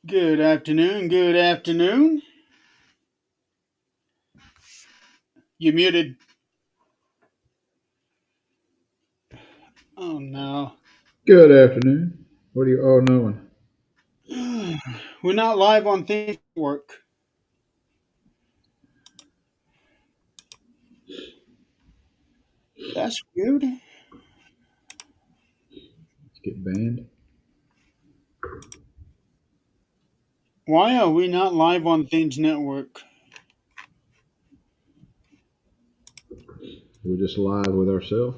Good afternoon. Good afternoon. You muted. Oh no. Good afternoon. What are you all knowing? We're not live on Think Work. That's weird. It's getting banned. Why are we not live on Things Network? We're just live with ourselves.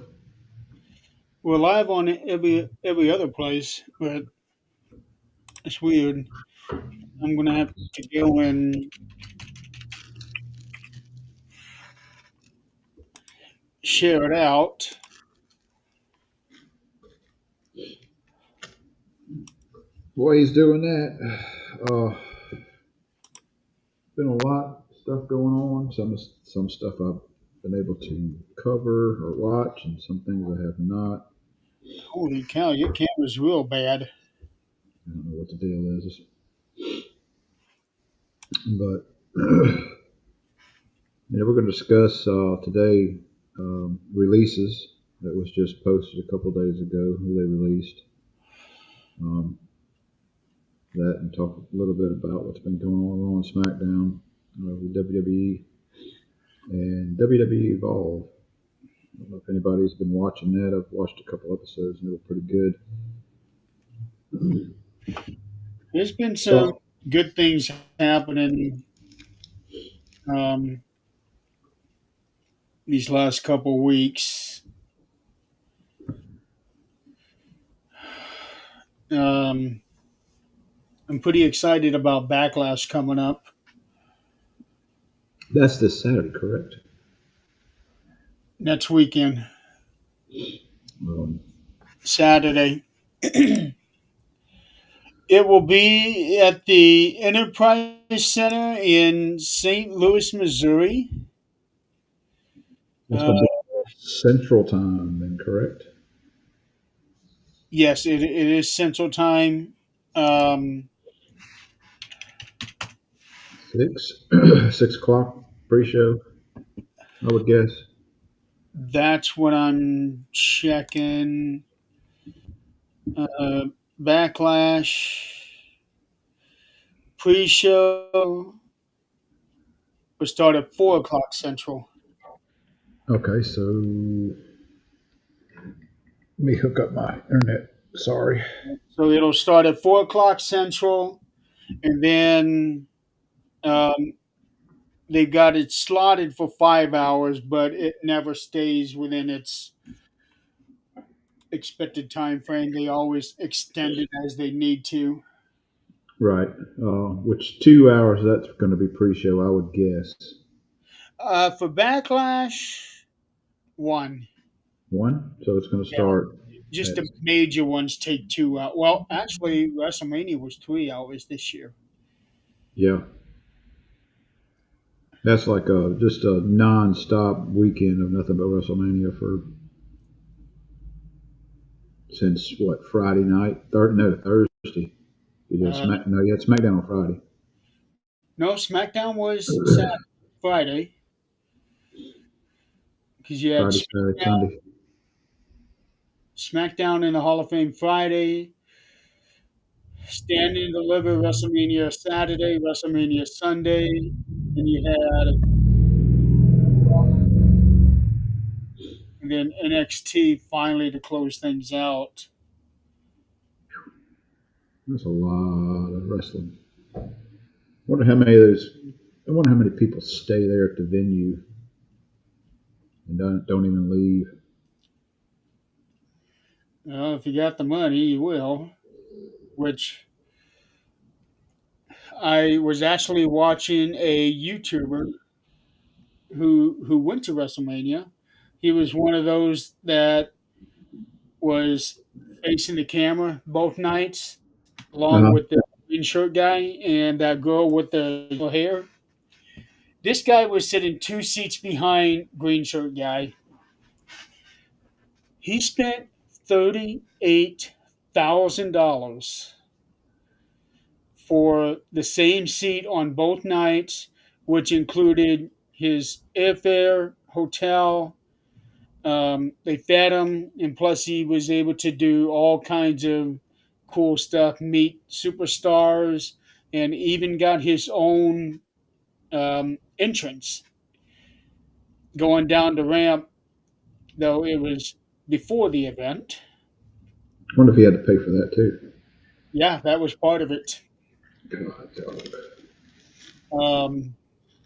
We're live on every other place, but it's weird. I'm gonna have to go and share it out. While he's doing that, been a lot of stuff going on. Some stuff I've been able to cover or watch, and some things I have not. Holy cow, your camera's real bad. I don't know what the deal is, but yeah, we're going to discuss today releases that was just posted a couple days ago. Who they released. Um, that and talk a little bit about what's been going on SmackDown with WWE and WWE Evolve. I don't know if anybody's been watching that. I've watched a couple episodes and they were pretty good. There's been some So good things happening um, these last couple weeks. Um, I'm pretty excited about Backlash coming up that's this Saturday, correct? next weekend, Um, Saturday. It will be at the Enterprise Center in St. Louis, Missouri. it's Uh, going to be Central Time, then, correct? yes, it is Central Time. Um, 6, 6 o'clock pre-show, I would guess. that's what I'm checking. Uh, Backlash pre-show will start at 4 o'clock Central. Okay, so let me hook up my internet. Sorry. So it'll start at 4 o'clock Central, and then um, they've got it slotted for 5 hours, but it never stays within its expected time frame. They always extend it as they need to. Right. Which 2 hours that's going to be pre-show, I would guess. For Backlash, one. One. So it's going to Yeah, start just at the major ones take 2 hours. Well, actually, WrestleMania was 3 hours this year. yeah. That's like just a non-stop weekend of nothing but WrestleMania for since what Friday night? No, Thursday. You had Uh, Smack. No, you had SmackDown on Friday. no, SmackDown was Saturday, Friday, because you had Friday, Saturday, Sunday. SmackDown in the Hall of Fame Friday, Stand and Deliver WrestleMania Saturday, WrestleMania Sunday, and you had and then NXT finally to close things out. That's a lot of wrestling. Wonder how many of those. I wonder how many people stay there at the venue and don't even leave. If you got the money, you will. Which I was actually watching a YouTuber who went to WrestleMania. He was one of those that was facing the camera both nights, along Uh, with the green shirt guy and that girl with the yellow hair. This guy was sitting 2 seats behind green shirt guy. He spent $38,000 for the same seat on both nights, which included his airfare, hotel. They fed him, and plus he was able to do all kinds of cool stuff, meet superstars, and even got his own entrance going down the ramp, though it was before the event. I wonder if he had to pay for that too. Yeah, that was part of it. God, dog. Um,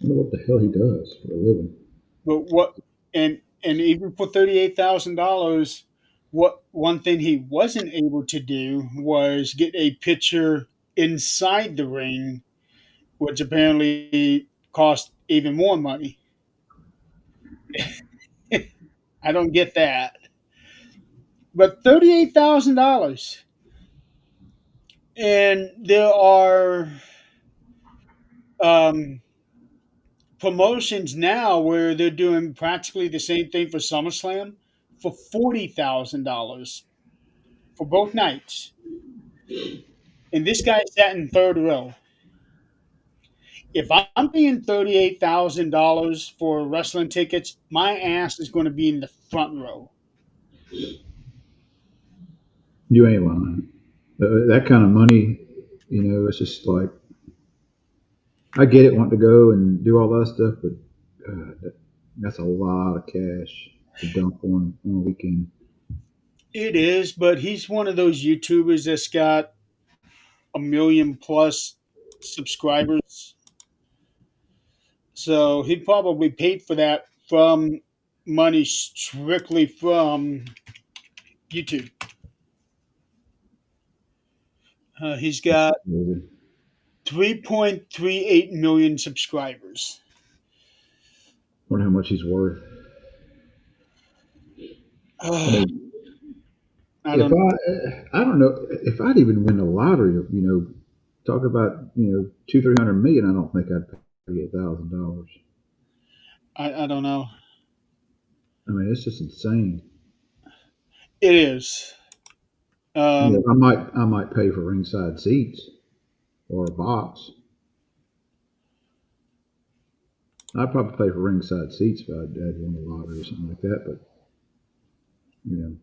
I wonder what the hell he does for a living. but what and even for $38,000, what one thing he wasn't able to do was get a picture inside the ring, which apparently cost even more money. I don't get that. But $38,000, and there are um, promotions now where they're doing practically the same thing for SummerSlam for $40,000 for both nights. And this guy sat in third row. If I'm paying $38,000 for wrestling tickets, my ass is going to be in the front row. You ain't lying. That kind of money, it's just like I get it, want to go and do all that stuff, but that's a lot of cash to dump on a weekend. It is, but he's one of those YouTubers that's got a million plus subscribers. So he probably paid for that from money strictly from YouTube. He's got Maybe. 3.38 million subscribers. Wonder how much he's worth. I I mean, if don't. I don't know if I'd even win the lottery. Talk about 200-300 million. I don't think I'd pay $8,000. I don't know. I mean, it's just insane. It is. Um, I might pay for ringside seats or a box. I'd probably pay for ringside seats if I'd won the lottery or something like that. But you know,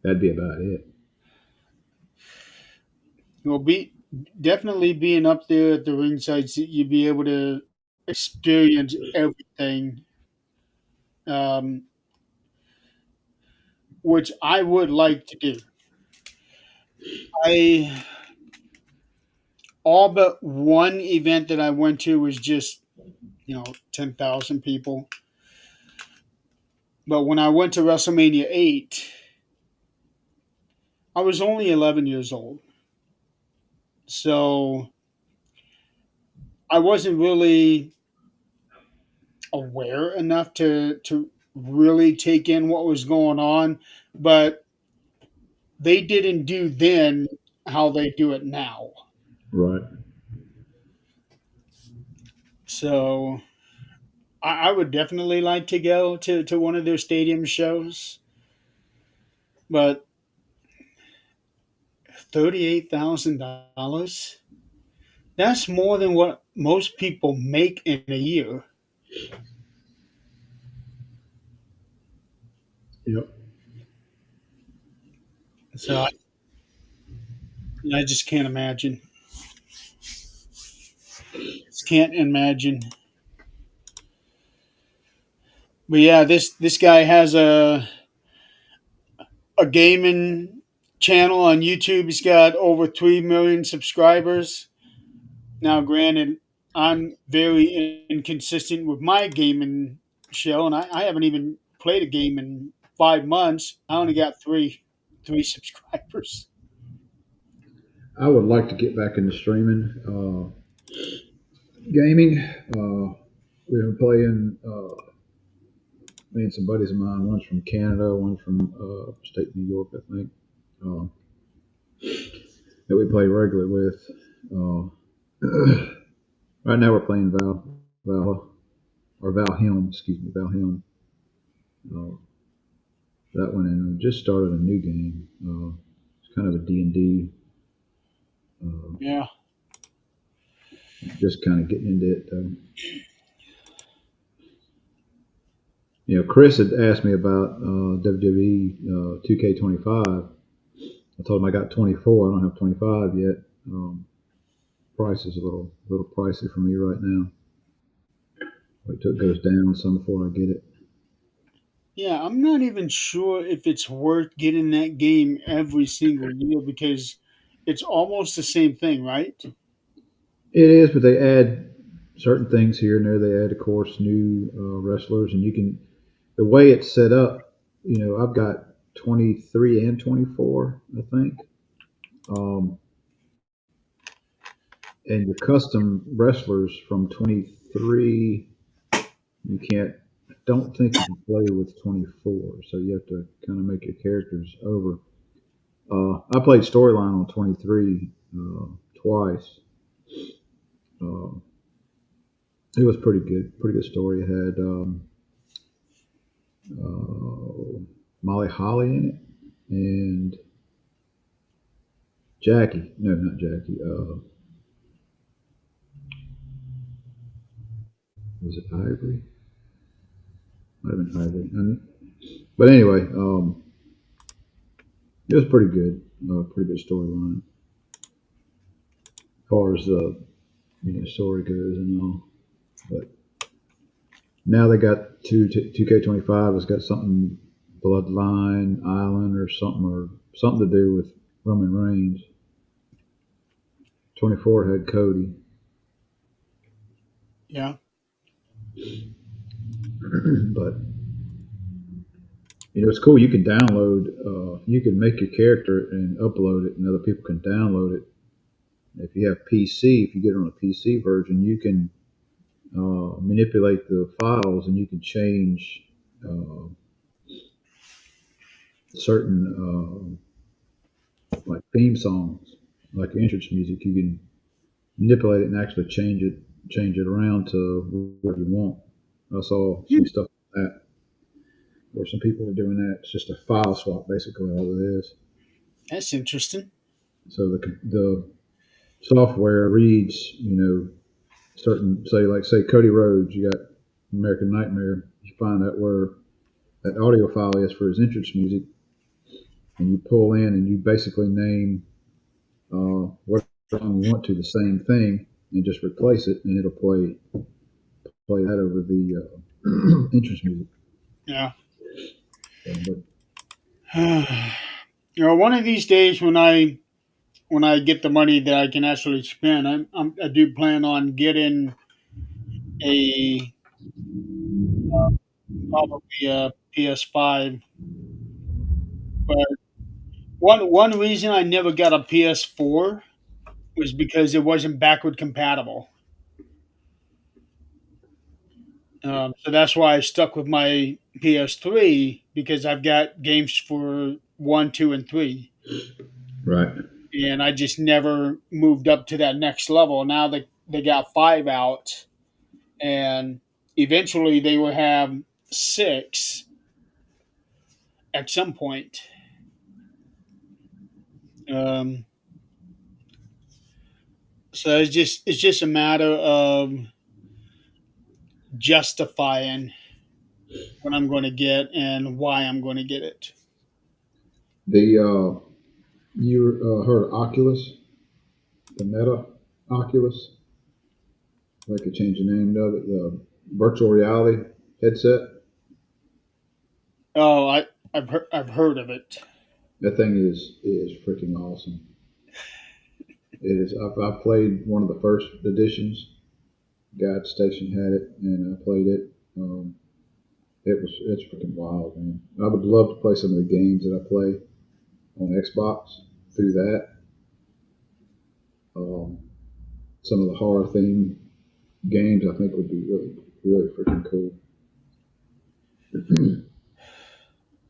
that'd be about it. Well, be definitely being up there at the ringside seat, you'd be able to experience everything, um, which I would like to do. I all but one event that I went to was just 10,000 people. But when I went to WrestleMania 8, I was only 11 years old, so I wasn't really aware enough to really take in what was going on. But they didn't do then how they do it now. Right. So I would definitely like to go to one of their stadium shows. But $38,000, that's more than what most people make in a year. Yep. So I just can't imagine. Just can't imagine. But yeah, this guy has a gaming channel on YouTube. He's got over 3 million subscribers. Now, granted, I'm very inconsistent with my gaming show, and I haven't even played a game in 5 months. I only got three subscribers. I would like to get back into streaming gaming. We've been playing. Me and some buddies of mine. One's from Canada. One's from upstate New York, I think. Uh, that we play regular with. Uh, right now, we're playing Val, or Valhelm. Excuse me, Valhelm. Uh, that one, and we just started a new game. It's kind of a D&D. Uh, Yeah. Just kind of getting into it though. Chris had asked me about WWE 2K25. I told him I got 24. I don't have 25 yet. Price is a little pricey for me right now. Wait till it goes down some before I get it. Yeah, I'm not even sure if it's worth getting that game every single year because it's almost the same thing, right? It is, but they add certain things here and there. They add, of course, new wrestlers, and you can the way it's set up. I've got 23 and 24, I think. Um, and your custom wrestlers from 23, you can't. I don't think you can play with 24, so you have to kind of make your characters over. I played storyline on 23 twice. Uh, it was pretty good story. It had Molly Holly in it and Jackie. No, not Jackie. Was it Ivory? Might have been Ivory. But anyway, it was pretty good. Pretty good storyline as far as the story goes and all. But now they got 2K25 has got something Bloodline Island or something to do with Roman Reigns. 24 had Cody, Yeah. but it's cool. You can download, you can make your character and upload it, and other people can download it. If you have PC, if you get it on a PC version, you can manipulate the files, and you can change uh, certain like theme songs, like your entrance music. You can manipulate it and actually change it around to whatever you want. I saw some Hmm, stuff like that where some people are doing that. It's just a file swap, basically all it is. that's interesting. So the software reads, certain say Cody Rhodes, you got American Nightmare. You find out where that audio file is for his entrance music, and you pull in and you basically name what song you want to the same thing, and just replace it, and it'll play that over the entrance music. Yeah. But One of these days when I get the money that I can actually spend, I do plan on getting a probably a PS5. But one reason I never got a PS4 was because it wasn't backward compatible. So that's why I stuck with my PS3 because I've got games for one, two, and three, right, and I just never moved up to that next level. Now they got five out, and eventually they will have six at some point. Um, so it's just a matter of justifying what I'm going to get and why I'm going to get it. the you heard of Oculus, the Meta Oculus? They could change the name of it. The virtual reality headset. Oh, I've heard of it. That thing is freaking awesome. It is. I've played one of the first editions. Guide Station had it, and I played it. It's freaking wild, man. I would love to play some of the games that I play on Xbox through that. Um, some of the horror theme games I think would be really really freaking cool.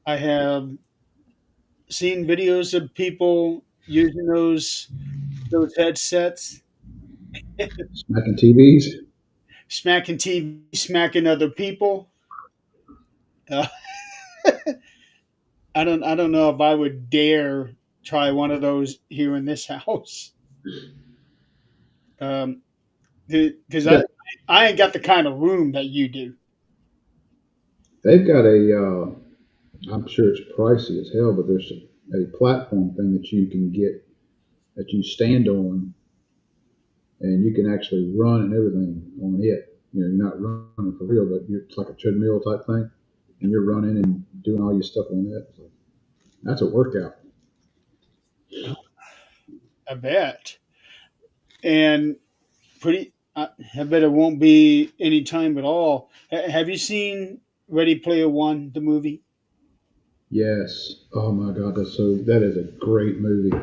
I have seen videos of people using those headsets, Smacking TVs. smacking TV, smacking other people. Uh, I don't know if I would dare try one of those here in this house. Um, because Got, I ain't got the kind of room that you do. they've got a. I'm sure it's pricey as hell, but there's a platform thing that you can get that you stand on, and you can actually run and everything on it. You know, you're not running for real, but it's like a treadmill type thing, and you're running and doing all your stuff on it. So that's a workout. I bet. And pretty. I bet it won't be any time at all. Have you seen Ready Player One, the movie? Yes. Oh my God, that is a great movie.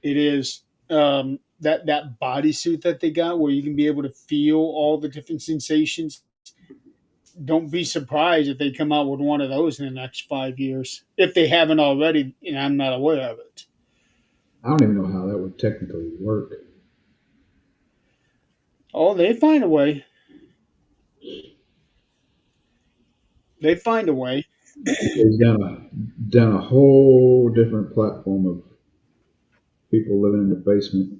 It is that bodysuit that they got, where you can be able to feel all the different sensations. Don't be surprised if they come out with one of those in the next 5 years, if they haven't already, and I'm not aware of it. I don't even know how that would technically work. Oh, they find a way. They find a way. He's down a whole different platform of people living in the basement,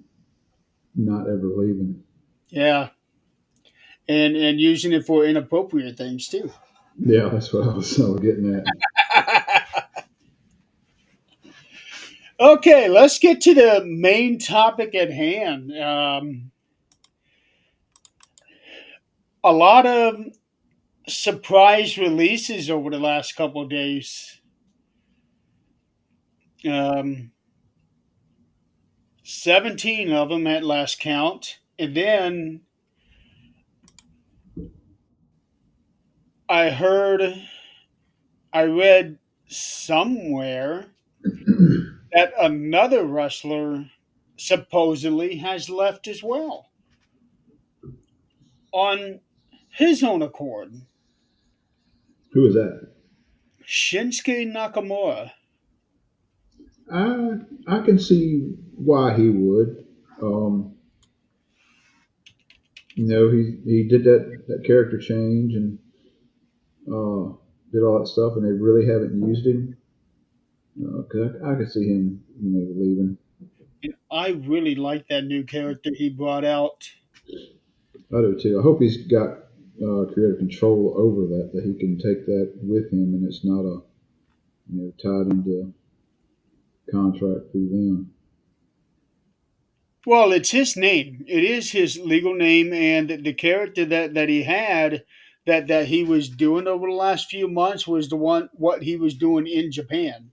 not ever leaving. Yeah, and using it for inappropriate things too. Yeah, that's what I was getting at. Okay, let's get to the main topic at hand. A lot of surprise releases over the last couple of days. Um, 17 of them at last count. And then I heard, I read somewhere that another wrestler supposedly has left as well on his own accord. Who is that? Shinsuke Nakamura. I can see why he would. Um, he did that character change and uh, did all that stuff, and they really haven't used him. Cause I could see him, leaving. And I really like that new character he brought out. I do too. I hope he's got creative control over that he can take that with him, and it's not a tied into contract through them. Well, it's his name. It is his legal name, and the character that he had that he was doing over the last few months was the one what he was doing in Japan.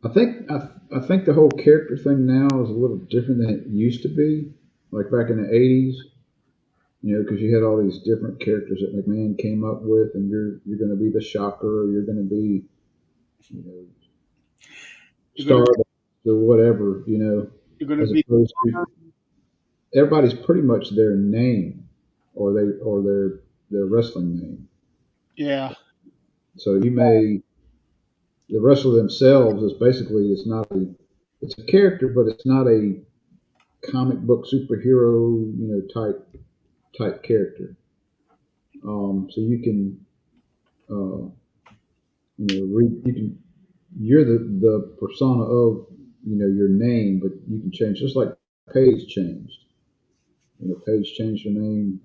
I think the whole character thing now is a little different than it used to be. Like back in the '80s, because you had all these different characters that McMahon came up with, and you're going to be the Shocker, or you're going to be, you know, You're gonna Star or whatever, you're gonna as be opposed to everybody's pretty much their name, or their wrestling name. yeah. So you may the wrestler themselves is basically it's a character, but it's not a comic book superhero, type character. So you can you can you're the persona of your name, but you can change just like Paige changed. Paige changed her name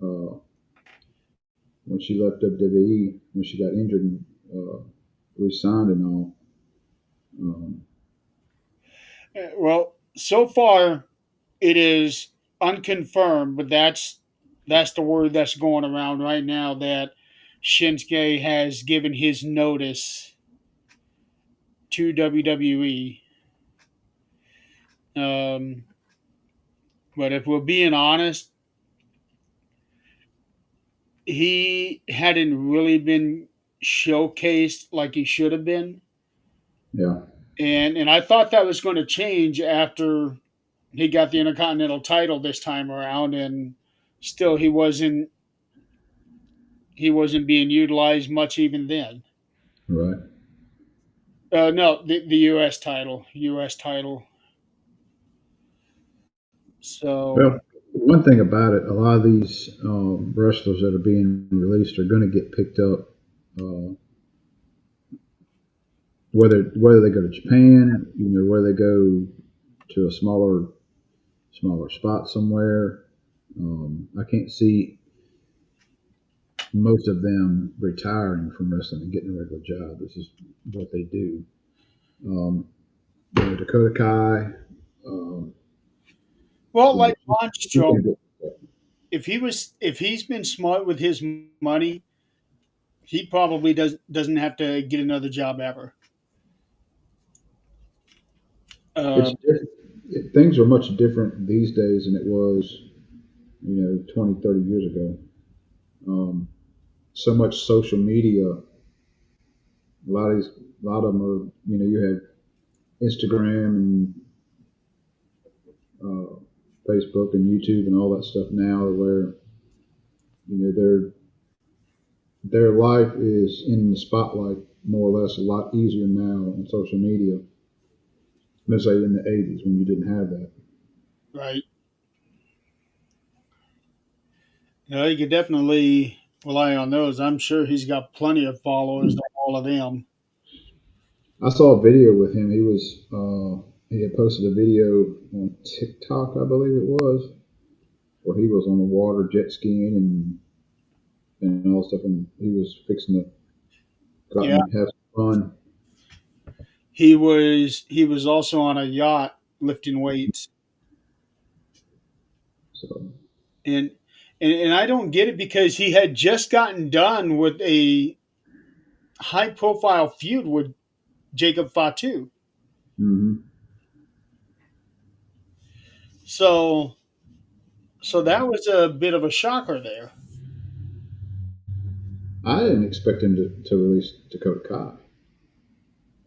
when she left WWE when she got injured and resigned and all. Um, Well, so far it is unconfirmed, but that's the word that's going around right now that Shinsuke has given his notice to WWE. Um, but if we're being honest, he hadn't really been showcased like he should have been. yeah, And I thought that was going to change after he got the Intercontinental title this time around, and still he wasn't being utilized much even then. right. No, the U.S. title. So Well, one thing about it, a lot of these wrestlers that are being released are going to get picked up, uh, whether they go to Japan, whether they go to a smaller spot somewhere. I can't see most of them retiring from wrestling and getting a regular job. This is what they do. Um, Dakota Kai, um, Well, you know, like she's Monstro, gonna get. if he's been smart with his money, he probably doesn't have to get another job ever. Uh, It's different. Things are much different these days than it was, 20, 30 years ago. Um, so much social media. A lot of them are, you have Instagram and uh, Facebook and YouTube and all that stuff now, where their life is in the spotlight more or less a lot easier now on social media than say in the '80s when you didn't have that. right. No, you could definitely rely on those. I'm sure he's got plenty of followers on all of them. I saw a video with him. He had posted a video on TikTok, I believe it was, where he was on the water jet skiing and all stuff, and he was fixing to go out Yeah, and have some fun. he was also on a yacht lifting weights, So and and I don't get it because he had just gotten done with a high profile feud with Jacob Fatu. hmm So that was a bit of a shocker there. I didn't expect him to release Dakota Kai.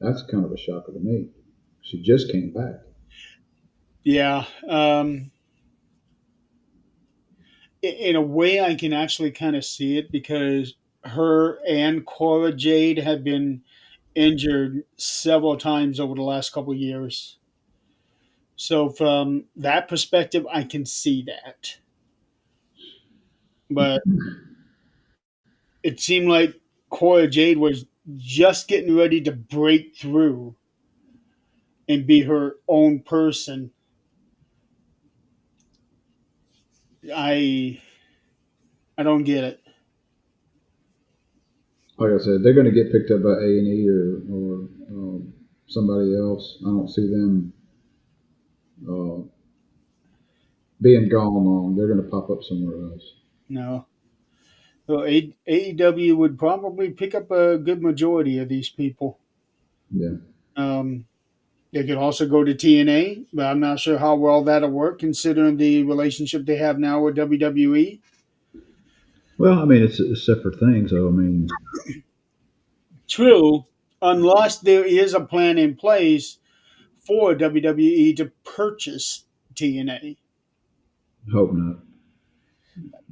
That's kind of a shocker to me. She just came back. Yeah, in a way, I can actually kind of see it because her and Cora Jade have been injured several times over the last couple of years. So from that perspective, I can see that. But it seemed like Cora Jade was just getting ready to break through and be her own person. I I don't get it. Like I said, they're going to get picked up by A&E or somebody else. I don't see them uh, being gone long. They're going to pop up somewhere else. No. So AEW would probably pick up a good majority of these people. Yeah. Um, they could also go to TNA, but I'm not sure how well that'll work considering the relationship they have now with WWE. Well, I mean, it's a separate thing. So, I mean, True, unless there is a plan in place for WWE to purchase TNA. hope not.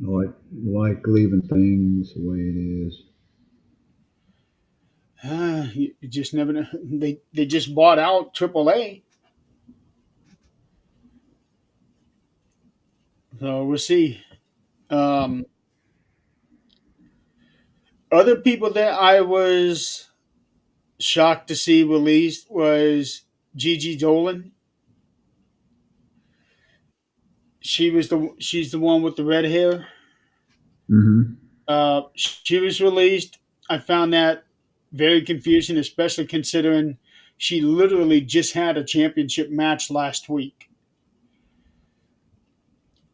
Like leaving things the way it is. You just never know. They just bought out AAA, so we'll see. Um, Other people that I was shocked to see released was Gigi Dolan. She's the one with the red hair. hmm She was released. I found that very confusing, especially considering she literally just had a championship match last week.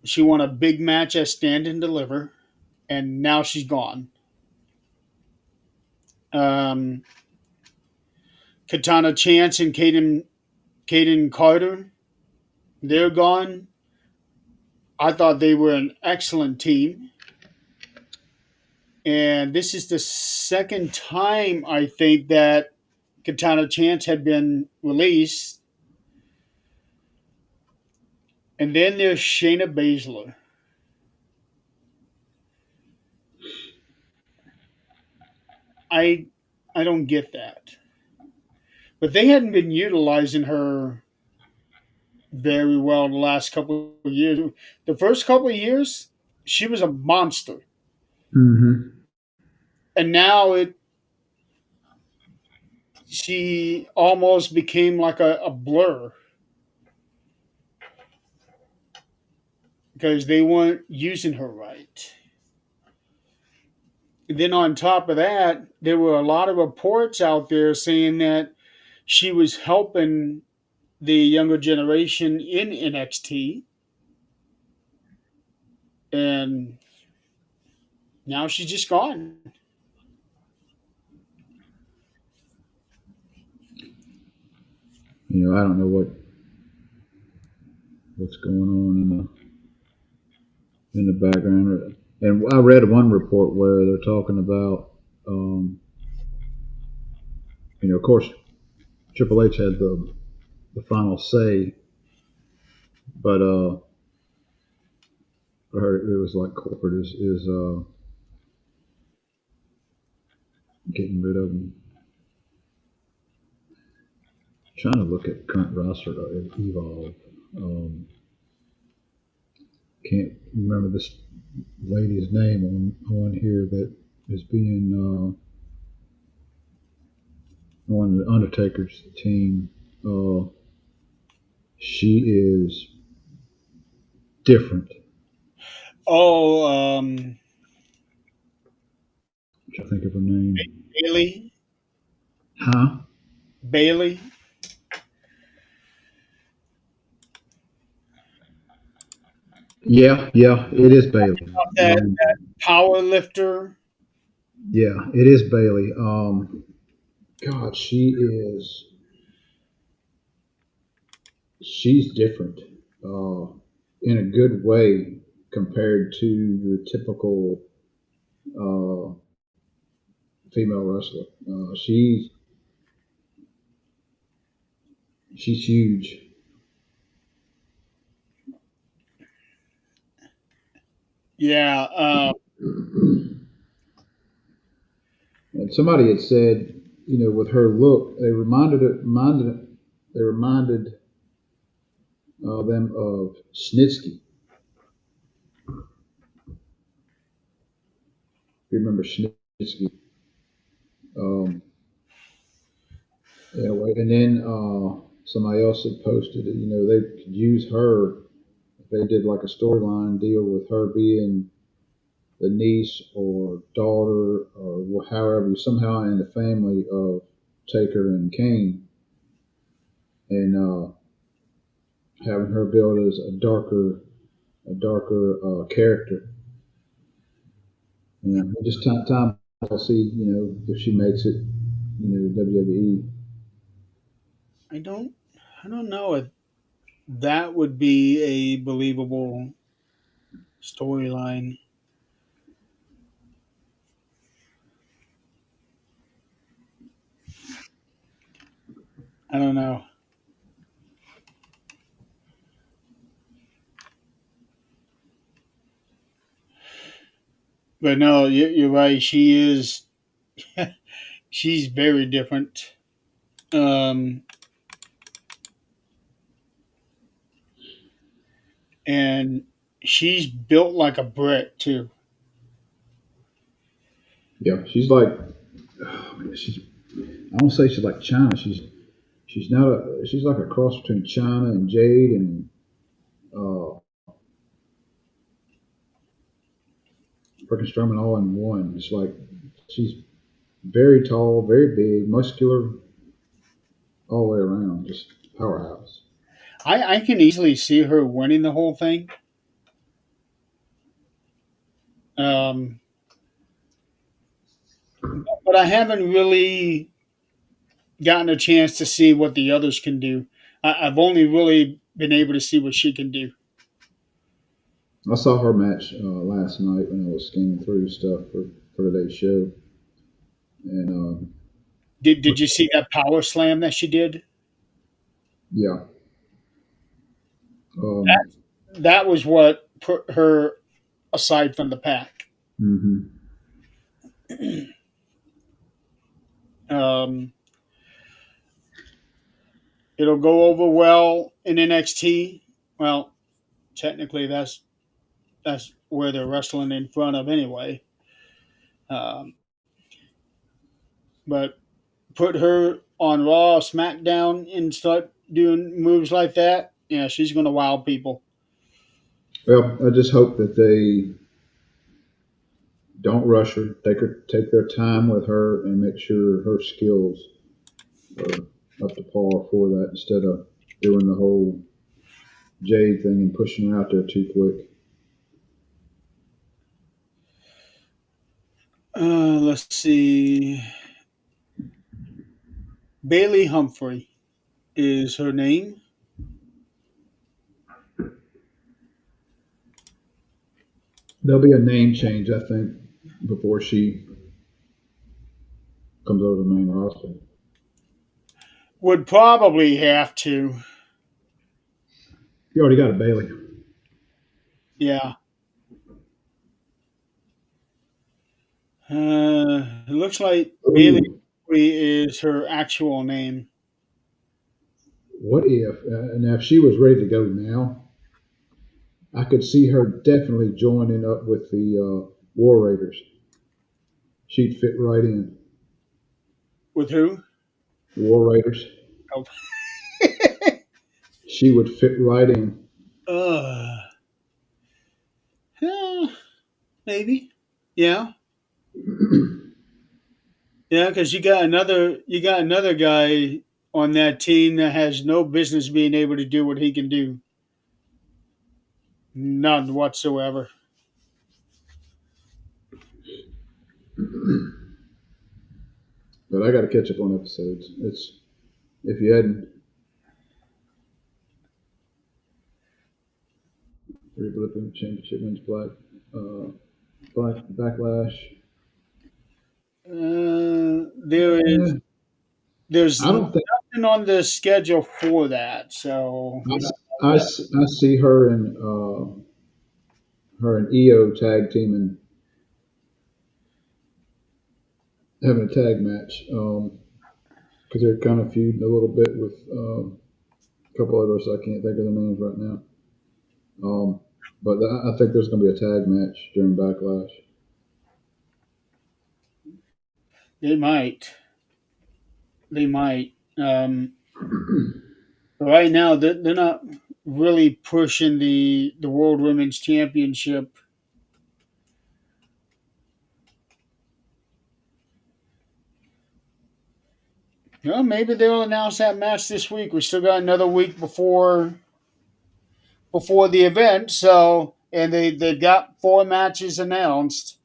She won a big match at Stand and Deliver, and now she's gone. Um, Katana Chance and Caden Carter, they're gone. I thought they were an excellent team. And this is the second time I think that Katana Chance had been released. And then there's Shayna Baszler. I I don't get that. But they hadn't been utilizing her very well the last couple of years. The first couple of years, she was a monster. hmm And now it she almost became like a blur. because they weren't using her right. And then on top of that, there were a lot of reports out there saying that she was helping the younger generation in NXT, and now she's just gone. I don't know what's going on in the background. And I read one report where they're talking about, um, of course, Triple H had the final say, but I heard it was like corporate is getting rid of him. Trying to look at current roster of Evolve. Um, can't remember this lady's name on here that is being on the Undertaker's team. Uh, she is different. Oh, I think of her name. Bailey, Huh? Bailey, Yeah, yeah, it is Bailey. that power lifter. Yeah, it is Bailey. God, she's different uh, in a good way compared to your typical uh, female wrestler. She's huge. Yeah, And somebody had said, with her look, they reminded them of Snitsky. You remember Snitsky? Um, anyway, and then somebody else had posted it. They could use her if they did like a storyline deal with her being the niece or daughter or however somehow in the family of Taker and Kane, and having her build as a darker character. Just time I'll see if she makes it. WWE. I don't, I don't know if that would be a believable storyline. I don't know, but no, you're right. She's very different, um, and she's built like a brick too. Yeah, she's like she's. I don't say she's like China. She's not a. She's like a cross between China and Jade and uh, freaking Strowman all in one. It's like she's very tall, very big, muscular, all the way around. Just powerhouse. I can easily see her winning the whole thing. Um, but I haven't really gotten a chance to see what the others can do. I've only really been able to see what she can do. I saw her match last night when I was scanning through stuff for today's show, and Did you see that power slam that she did? yeah, That um, that was what put her aside from the pack. hmm Um, it'll go over well in NXT. Well, technically, that's where they're wrestling in front of anyway. Um, but put her on Raw, SmackDown, and start doing moves like that. Yeah, she's going to wow people. Well, I just hope that they don't rush her. Take their time with her, and make sure her skills are up to par for that, instead of doing the whole Jade thing and pushing her out there too quick. Let's see. Bailey Humphrey is her name. There'll be a name change, I think, before she comes over the main roster. Would probably have to. You already got a Bailey. Yeah. It looks like Bailey Ooh, Humphrey is her actual name. what if? Now, if she was ready to go now, I could see her definitely joining up with the War Raiders. She'd fit right in. With who? War Raiders. Oh. She would fit right in. uh, yeah, maybe. Yeah. Yeah, because you got another guy on that team that has no business being able to do what he can do. None whatsoever. But I got to catch up on episodes. It's if you hadn't Republican Championship wins uh, Black Backlash. There is Eh, there's I don't think nothing on the schedule for that. So I see her and EO tag team and having a tag match because they're kind of feuding a little bit with a couple others. I can't think of the names right now. Um, but I think there's going to be a tag match during Backlash. they might. They might. Right now, they're not really pushing the World Women's Championship. Well, maybe they'll announce that match this week. We still got another week before the event. So, and they've got four matches announced.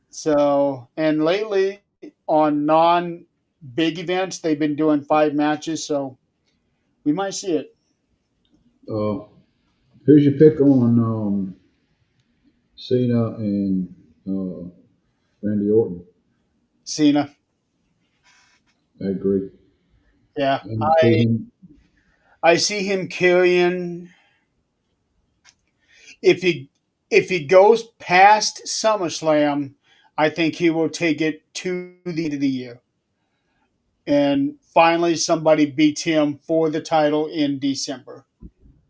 So, and lately on non big events, they've been doing five matches. So we might see it. Uh, who's your pick on Cena and uh, Randy Orton? Cena. I agree. Yeah, And see him. I see him carrying if he goes past SummerSlam. I think he will take it to the end of the year, and finally somebody beats him for the title in December.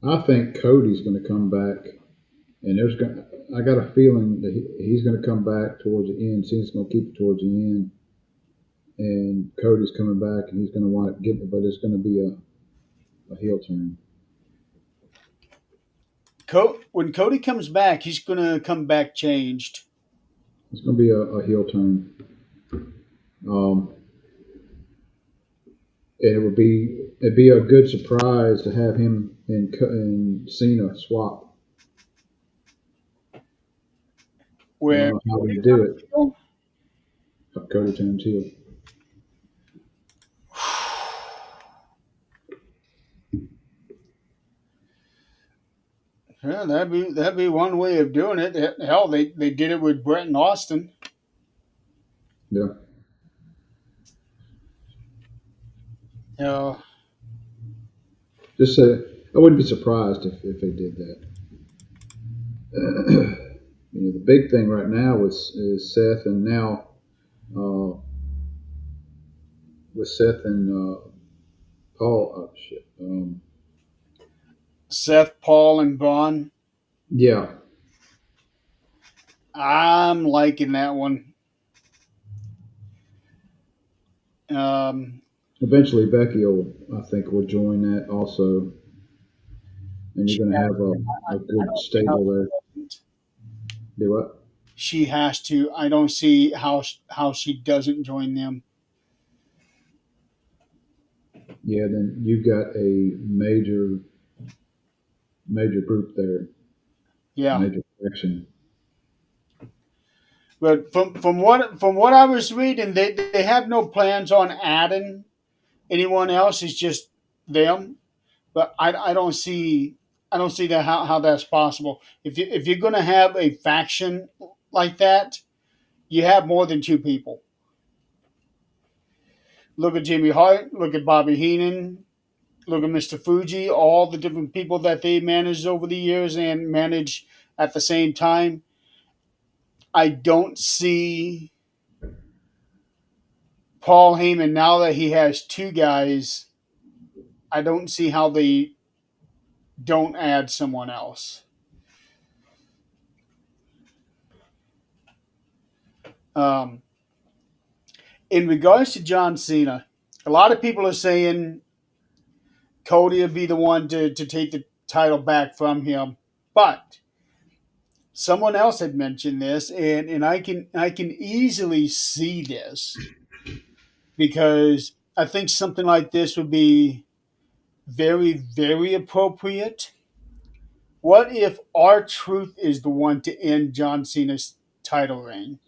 I think Cody's going to come back, and there's going. I got a feeling that he's going to come back towards the end. Cena's going to keep it towards the end, and Cody's coming back, and he's going to wind up getting it, but it's going to be a heel turn. When Cody comes back, he's going to come back changed. It's going to be a heel turn. Um, and it'd be a good surprise to have him and Cena swap. I don't Where know how they Cody do it. turns heel. Cody turns heel. Yeah, that'd be one way of doing it. Hell, they did it with Brett and Austin. Yeah. Uh, Just say I wouldn't be surprised if they did that. The big thing right now is Seth, and now uh, with Seth and Paul. Oh shit. Seth, Paul, and Braun. Yeah. I'm liking that one. Um, Eventually, Becky will, I think, will join that also, and She you're going to has have to. a I good don't see how stable there. she doesn't. Do what? She has to. I don't see how she doesn't join them. Yeah, then you've got a major group there, Yeah, major faction. but from what I was reading, they have no plans on adding anyone else. It's just them. But I don't see that how that's possible. If you're going to have a faction like that, you have more than two people. Look at Jimmy Hart. Look at Bobby Heenan. Look at Mr. Fuji. All the different people that they managed over the years and manage at the same time. I don't see Paul Heyman now that he has two guys. I don't see how they don't add someone else. Um, in regards to John Cena, a lot of people are saying Cody will be the one to take the title back from him. But someone else had mentioned this, and I can easily see this because I think something like this would be very, very appropriate. What if our truth is the one to end John Cena's title reign?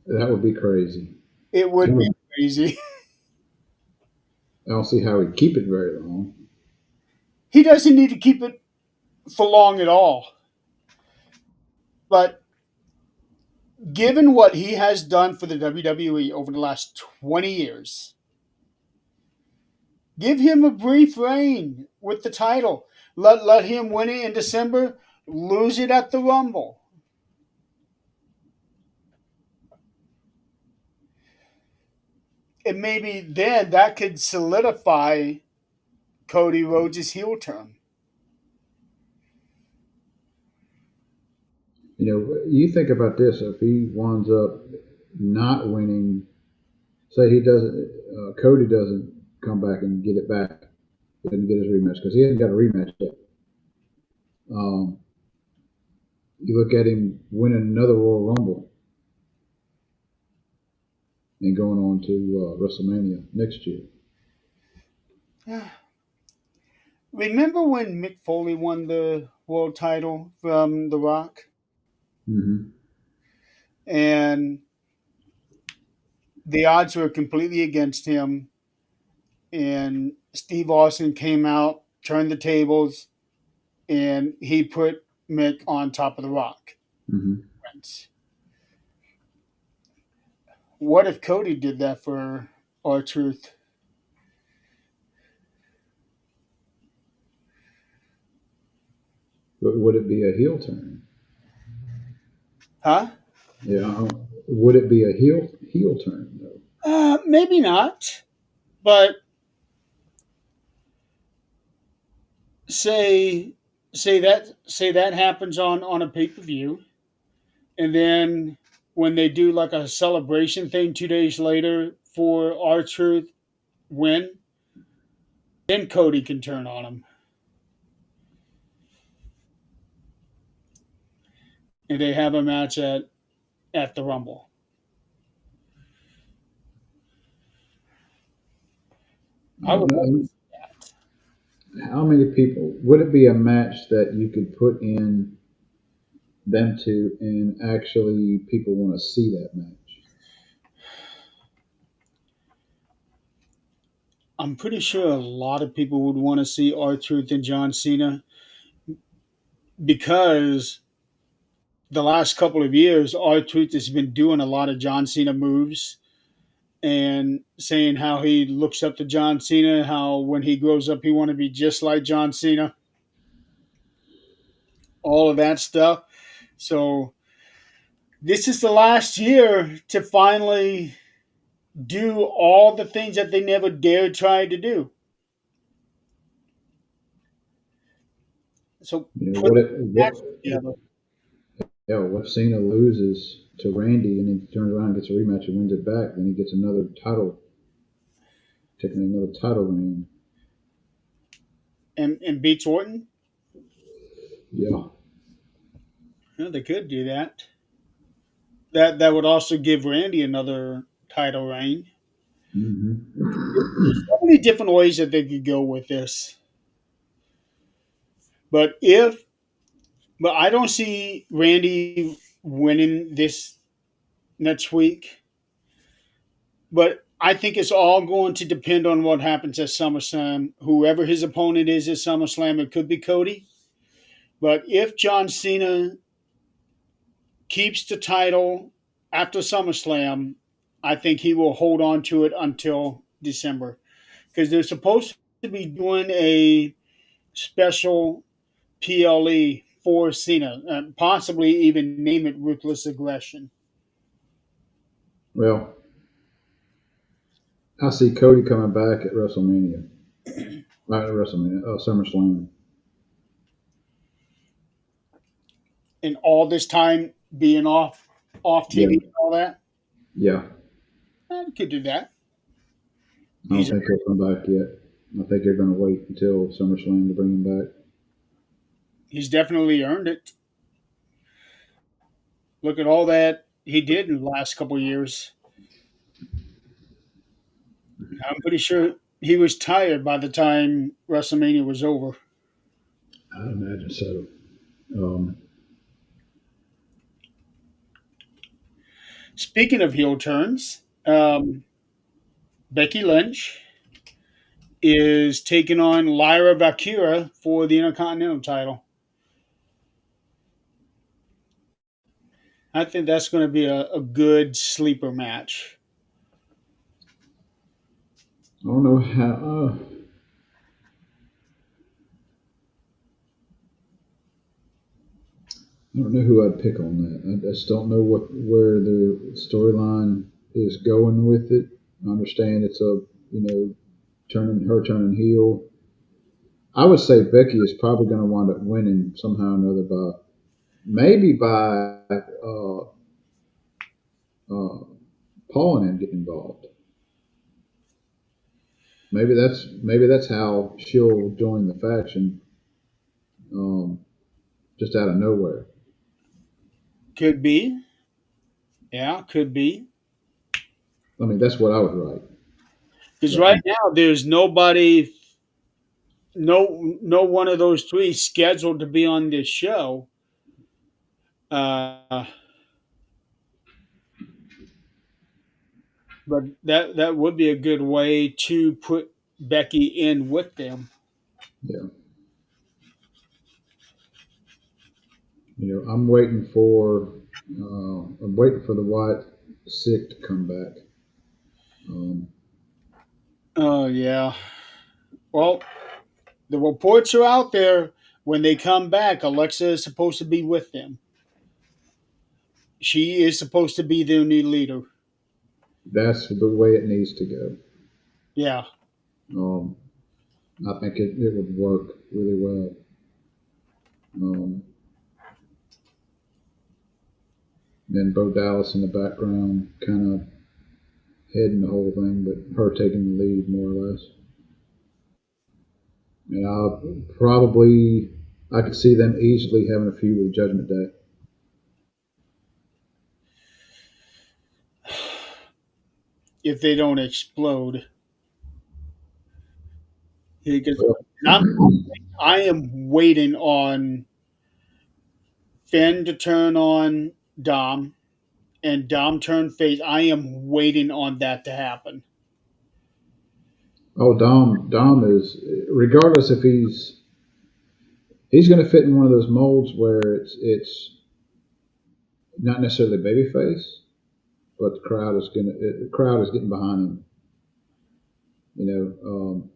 That would be crazy. It I would be don't crazy. I don't see how he'd keep it very long. He doesn't need to keep it for long at all. But given what he has done for the WWE over the last 20 years, give him a brief reign with the title. Let him win it in December, lose it at the Rumble. And maybe then that could solidify Cody Rhodes' heel turn. You think about this: if he winds up not winning, say he doesn't, Cody doesn't come back and get it back, doesn't get his rematch because he hasn't got a rematch yet. Um, you look at him winning another Royal Rumble and going on to WrestleMania next year. Remember when Mick Foley won the world title from The Rock? Mm-hmm. And the odds were completely against him. And Steve Austin came out, turned the tables, and he put Mick on top of The Rock. Mm-hmm. What if Cody did that for our truth? But would it be a heel turn? Huh? Yeah. Would it be a heel turn though? Maybe not. But say say that happens on a pay-per-view, and then when they do like a celebration thing 2 days later for our truth win, then Cody can turn on him, and they have a match at the Rumble. I I don't would love to know. see that. How many people would it be a match that you could put in them two and actually people want to see that match? I'm pretty sure a lot of people would want to see our truth and John Cena because the last couple of years, our truth has been doing a lot of John Cena moves and saying how he looks up to John Cena, how when he grows up he want to be just like John Cena, all of that stuff. So this is the last year to finally do all the things that they never dared try to do. So put What it that what together. Yeah, what if Cena loses to Randy and he turns around and gets a rematch and wins it back, then he gets another title taking another title reign. and beats Orton. Yeah. Yeah, they could do that. That would also give Randy another title reign. There's Hmm. so many different ways that they could go with this. But if but I don't see Randy winning this next week. But I think it's all going to depend on what happens at SummerSlam. Whoever his opponent is at SummerSlam, it could be Cody. But if John Cena keeps the title after SummerSlam, I think he will hold on to it until December. Because they're supposed to be doing a special PLE for Cena, possibly even name it Ruthless Aggression. Well, I see Cody coming back at WrestleMania. Not at WrestleMania, SummerSlam. And all this time being off Yeah, TV and all that, yeah. could do that. I don't He's think he'll come back yet. I think they're going to wait until SummerSlam to bring him back. he's definitely earned it. Look at all that he did in the last couple of years. I'm pretty sure he was tired by the time WrestleMania was over. I imagine so. Um, Speaking of heel turns, Becky Lynch is taking on Lyra Valkyria for the Intercontinental title. I think that's going to be a good sleeper match. I don't know how. I don't know who I'd pick on that. I just don't know where the storyline is going with it. I understand it's a turning heel. I would say Becky is probably going to wind up winning somehow or another by maybe by uh, Paul and him getting involved. Maybe that's how she'll join the faction, um, just out of nowhere. Could be. Yeah, could be. I mean, that's what I would write. Because But right now there's nobody, no one of those three scheduled to be on this show. Uh, but that would be a good way to put Becky in with them. yeah, I'm waiting for the White Sick to come back. Um, Oh yeah. Well, the reports are out there. When they come back, Alexa is supposed to be with them. She is supposed to be their new leader. that's the way it needs to go. Yeah. Um, I think it would work really well. Um, and Bo Dallas in the background, kind of heading the whole thing, but her taking the lead more or less. And I could see them easily having a feud with Judgment Day. If they don't explode, because Well, I am waiting on Finn to turn on Dom and Dom turn face. I am waiting on that to happen. oh, Dom is, regardless if he's going to fit in one of those molds where it's not necessarily babyface, but the crowd is getting behind him. You know,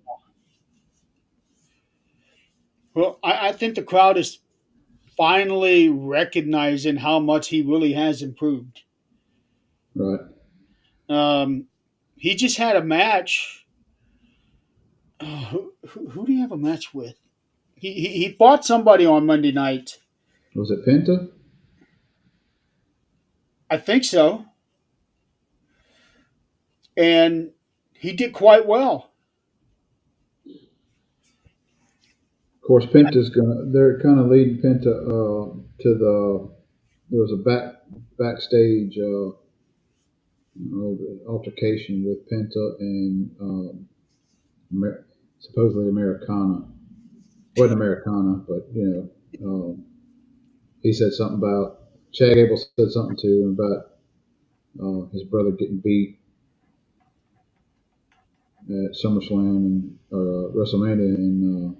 Well, I think the crowd is finally recognizing how much he really has improved. right? Um, he just had a match. Who do you have a match with? He fought somebody on Monday night. Was it Penta? I think so. And he did quite well. course, Penta's gonna. They're kind of leading Penta to the. There was a backstage altercation with Penta and supposedly Americana. Wasn't Americana, but he said something about Chad Gable said something to him about his brother getting beat at SummerSlam and WrestleMania, and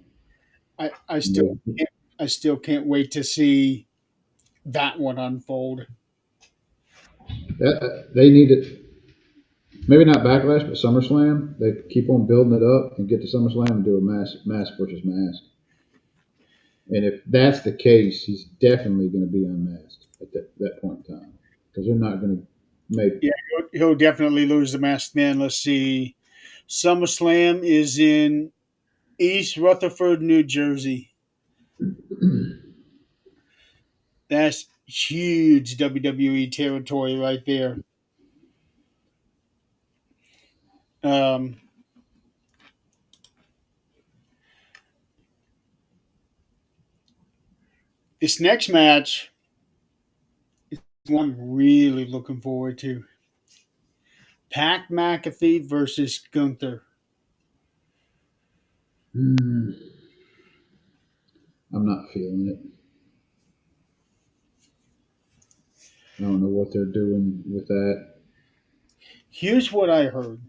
I still can't, I still can't wait to see that one unfold. they need it. Maybe not Backlash, but SummerSlam. They keep on building it up and get to SummerSlam and do a mask versus mask. And if that's the case, he's definitely going to be unmasked at that point in time because they're not going to make. Yeah, he'll definitely lose the mask then. Let's see. SummerSlam is in East Rutherford, New Jersey. That's huge WWE territory right there. Um, this next match is one I'm really looking forward to. Pac McAfee versus Gunther. Mm, I'm not feeling it. I don't know what they're doing with that. Here's what I heard.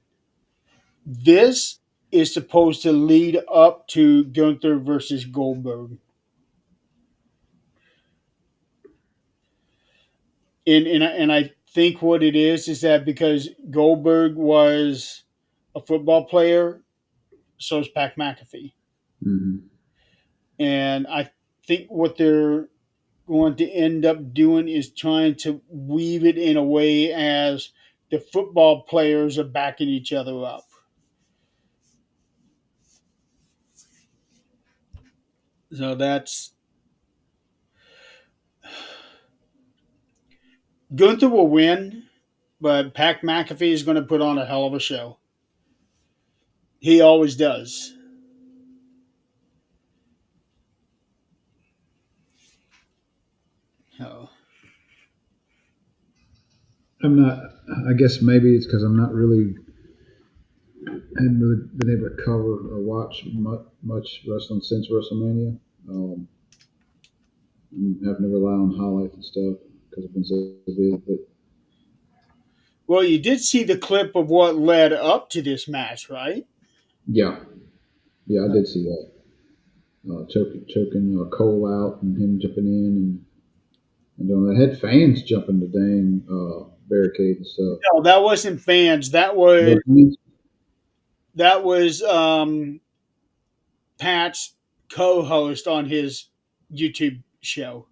This is supposed to lead up to Gunther versus Goldberg. And I think what it is that because Goldberg was a football player, so is Pac McAfee. Hmm. And I think what they're going to end up doing is trying to weave it in a way as the football players are backing each other up. So that's Gunther will win, but Pac McAfee is going to put on a hell of a show. He always does. So, I'm not. I guess maybe it's because I'm not really hadn't really been able to cover or watch much wrestling since WrestleMania. Um, I'm having to rely on highlights and stuff because I've been so busy. But well, you did see the clip of what led up to this match, right? yeah, yeah, I did see that. Choking Cole out and him jumping in and doing that. Had fans jumping the dang barricade and stuff. No, that wasn't fans. But fans? That was Pat's co-host on his YouTube show.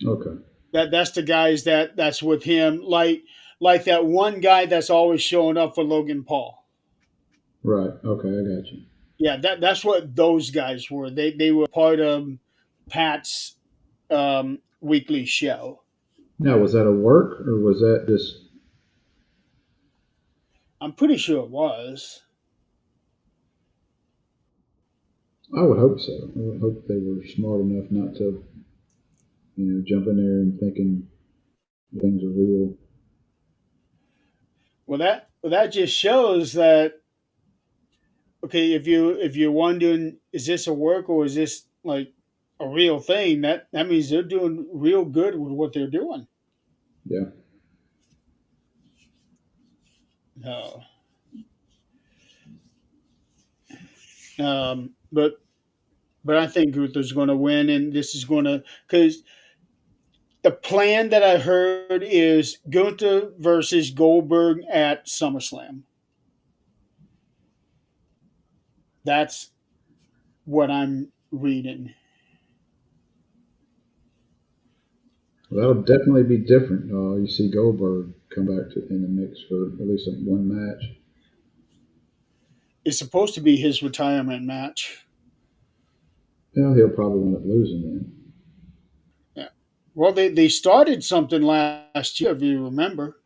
Okay, That's the guys that's with him, like that one guy that's always showing up for Logan Paul. right. Okay, I got you. Yeah, that's what those guys were. They were part of Pat's weekly show. Now, was that a work or was that just? I'm pretty sure it was. I would hope so. I would hope they were smart enough not to, jump in there and thinking things are real. Well, that just shows that okay, if you're wondering is this a work or is this like a real thing, that means they're doing real good with what they're doing. Yeah. Uh, but I think Gunther's going to win, and this is going to because the plan that I heard is Gunther versus Goldberg at SummerSlam. That's what I'm reading. Well, that'll definitely be different. You see Goldberg come back in the mix for at least one match. It's supposed to be his retirement match. Yeah, he'll probably end up losing then. Yeah. Well, they started something last year, if you remember.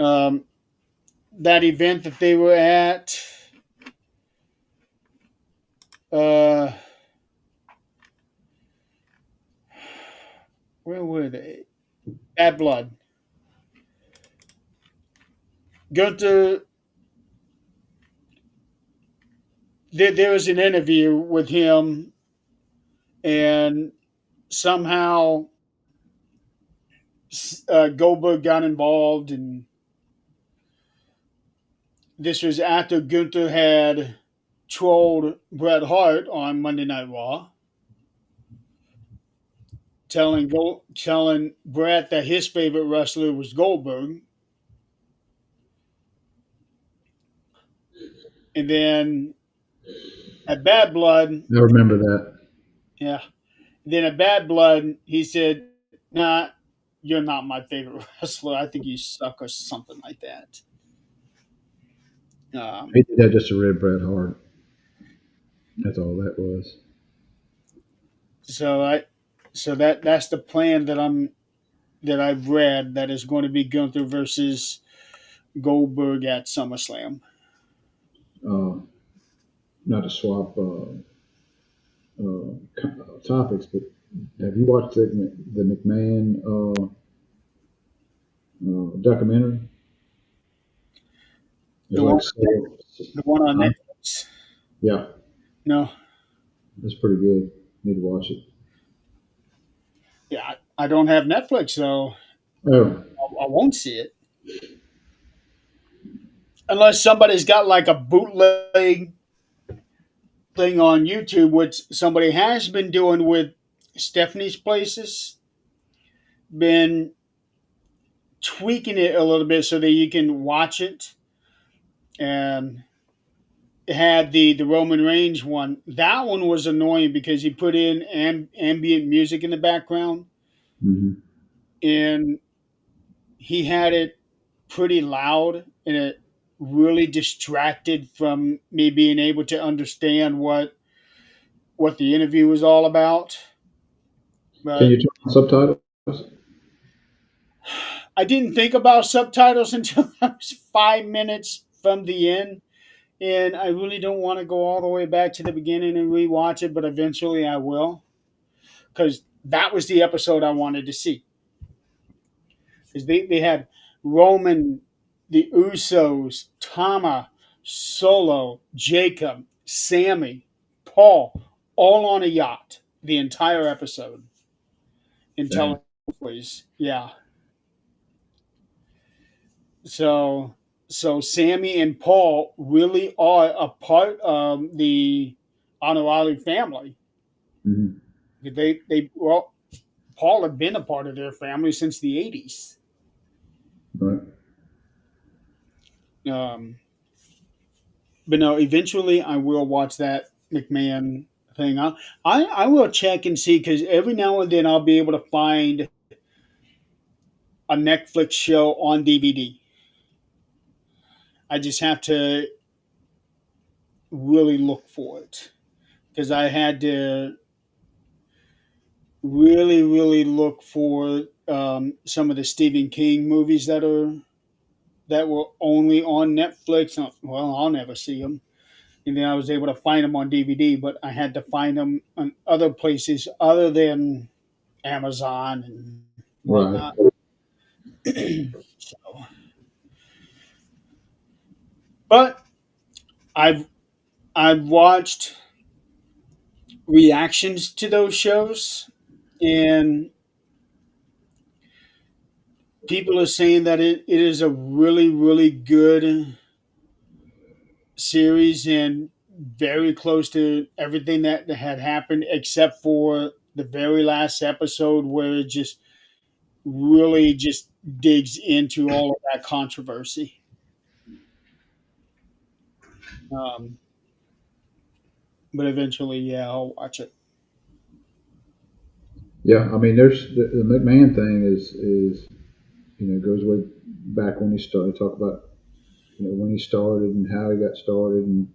Um, that event that they were at. Uh, where were they? Bad Blood. Gunther. There was an interview with him, and somehow Goldberg got involved, and this was after Gunther had trolled Bret Hart on Monday Night Raw, telling Bret that his favorite wrestler was Goldberg, and then at Bad Blood, I remember that. yeah, then at Bad Blood, he said, "Nah, you're not my favorite wrestler. I think you suck," or something like that. He Um, did that just to rid Bret Hart. That's all that was. so I, so that's the plan that I've read that is going to be Gunther versus Goldberg at SummerSlam. Uh, Not to swap topics, but have you watched the McMahon documentary? It's The one, like so, the one on huh? Netflix. Yeah, No, it's pretty good. Need to watch it. yeah, I don't have Netflix, so Oh, I won't see it unless somebody's got like a bootleg thing on YouTube, which somebody has been doing with Stephanie's Places, been tweaking it a little bit so that you can watch it. And it had the Roman Reigns one. That one was annoying because he put in ambient music in the background, hmm, and he had it pretty loud, and it really distracted from me being able to understand what the interview was all about. can you But turn on subtitles? I didn't think about subtitles until I was 5 minutes from the end, and I really don't want to go all the way back to the beginning and rewatch it, but eventually I will, because that was the episode I wanted to see. Because they had Roman, the Usos, Tama, Solo, Jacob, Sammy, Paul, all on a yacht the entire episode Damn. until was yeah. So Sammy and Paul really are a part of the Honorari family. Hmm. Well, Paul had been a part of their family since the 80s. Right. Um, but no, eventually I will watch that McMahon thing. I will check and see because every now and then I'll be able to find a Netflix show on DVD. I just have to really look for it because I had to really look for some of the Stephen King movies that were only on Netflix. Well, I'll never see them. And then I was able to find them on DVD, but I had to find them on other places other than Amazon and Right. whatnot. So, but I've I've watched reactions to those shows, and people are saying that it is a really good series and very close to everything that had happened, except for the very last episode where it just really just digs into all of that controversy. Um, but eventually, yeah, I'll watch it. Yeah. I mean, there's the McMahon thing is goes way back when he started. Talk about when he started and how he got started, and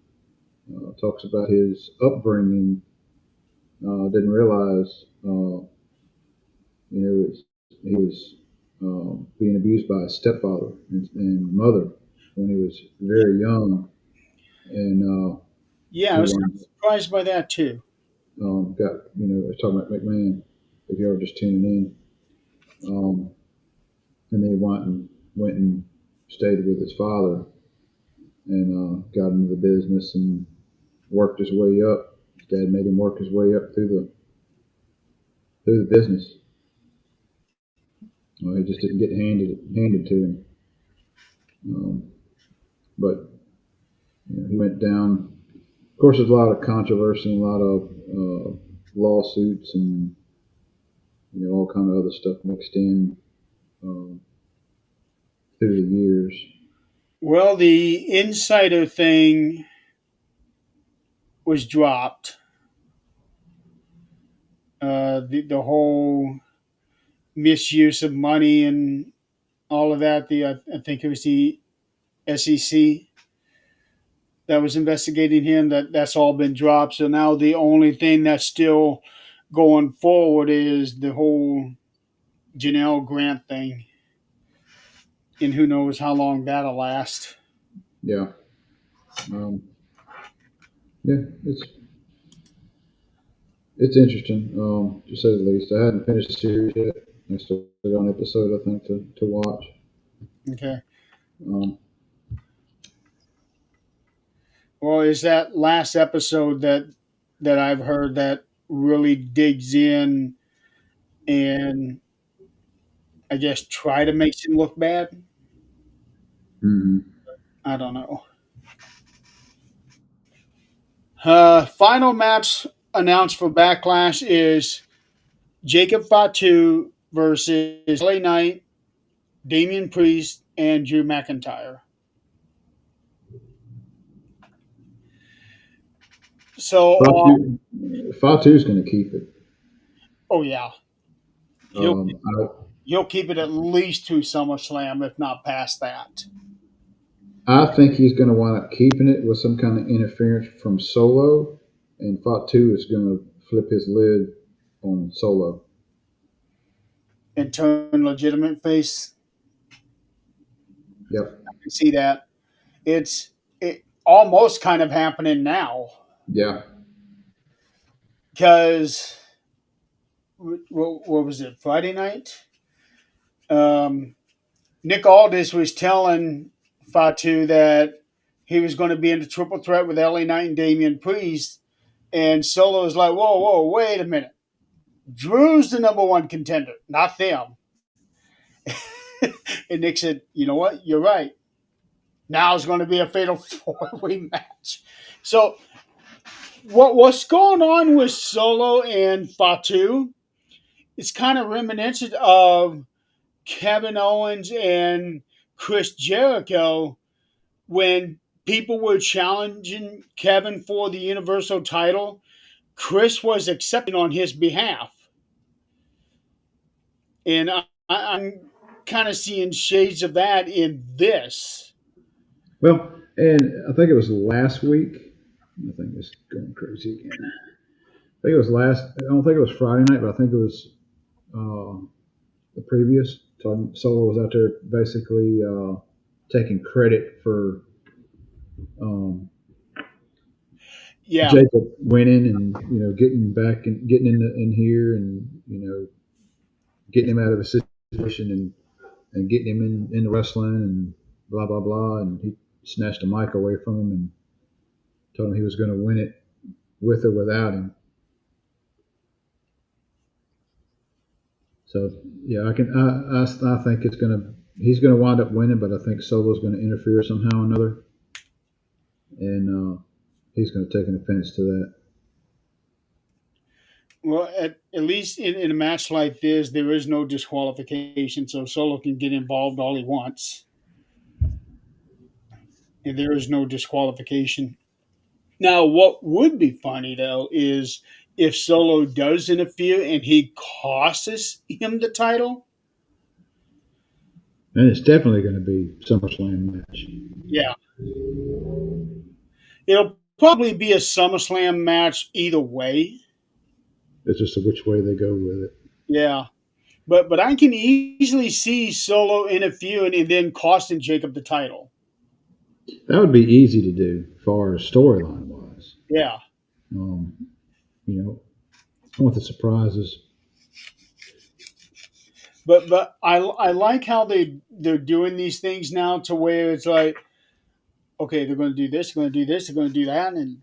talks about his upbringing. Didn't realize he was being abused by his stepfather and mother when he was very young, and Yeah, I He was kind of won. surprised by that too. Got I was talking about McMahon. If you're just tuning in, and then he went and stayed with his father and got into the business and worked his way up. His dad made him work his way up through the business. He just didn't get handed to him. Um, but he went down. Of course, there's a lot of controversy and a lot of lawsuits and all kind of other stuff mixed in um, through the years. Well, the insider thing was dropped. The whole misuse of money and all of that. I think it was the SEC that was investigating him. That's all been dropped. So now the only thing that's still going forward is the whole Janelle Grant thing, and who knows how long that'll last. Yeah, um, yeah, it's interesting, to say the least. I hadn't finished the series yet. I still got an episode, I think, to watch. Okay. Um, Well, is that last episode that I've heard that really digs in and I guess try to make him look bad? mhm. I don't know. Final match announced for Backlash is Jacob Fatu versus LA Knight, Damian Priest, and Drew McIntyre. So, Fatu, Fatu's going to keep it. oh yeah, he'll Um, I, he'll keep it at least to SummerSlam, if not past that. I think he's going to wind up keeping it with some kind of interference from Solo, and Fatu is going to flip his lid on Solo. And turn legitimate face. Yep. I can see that. It almost kind of happening now Yeah. because what was it, Friday night? Um, Nick Aldis was telling Fatu that he was going to be in the triple threat with LA Knight and Damian Priest, and Solo was like, "Whoa, whoa, wait a minute! Drew's the number one contender, not them." And Nick said, "You know what? You're right. Now it's going to be a fatal four-way match." So what's going on with Solo and Fatu? It's kind of reminiscent of Kevin Owens and Chris Jericho when people were challenging Kevin for the Universal title. Chris was accepting on his behalf, and I'm kind of seeing shades of that in this. Well, and I think it was last week. I think it's going crazy again. I think it was last. I don't think it was Friday night, but I think it was uh, the previous time. Solo was out there basically taking credit for um, Yeah, Jacob winning and getting back and getting in here and getting him out of a situation and getting him in wrestling and blah blah blah. And he snatched the mic away from him and told him he was going to win it with or without him. So yeah, I think he's gonna wind up winning, but I think Solo's gonna interfere somehow or another, and he's gonna take an offense to that. well, at least in a match like this, there is no disqualification, so Solo can get involved all he wants, and there is no disqualification. Now, what would be funny though is if Solo does interfere and he costs him the title. And it's definitely going to be SummerSlam match. Yeah, it'll probably be a SummerSlam match either way. It's just which way they go with it. Yeah, but I can easily see Solo interfering and then costing Jacob the title. That would be easy to do, far as storyline wise. Yeah, Um, you know, I want the surprises. but I like how they're doing these things now to where it's like, okay, they're going to do this, they're going to do this, they're going to do that, and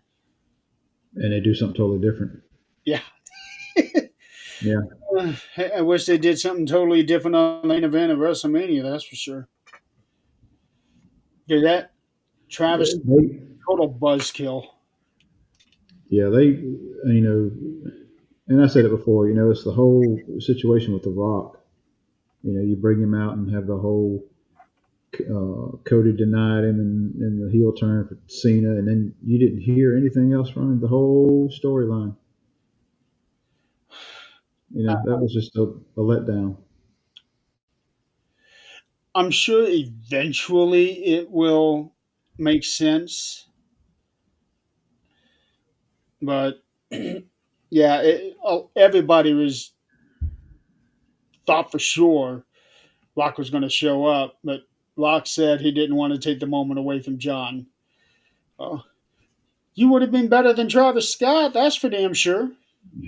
And they do something totally different. yeah. Yeah, I wish they did something totally different on the main event of WrestleMania. That's for sure. Yeah, that Travis they total buzzkill. yeah they and I said it before. It's the whole situation with The Rock. You bring him out and have the whole Cody denied him and the heel turn for Cena, and then you didn't hear anything else from him. The whole storyline. That was just a letdown. I'm sure eventually it will make sense, but yeah, everybody was thought for sure Rock was going to show up, but Rock said he didn't want to take the moment away from John. Oh, you would have been better than Travis Scott, that's for damn sure.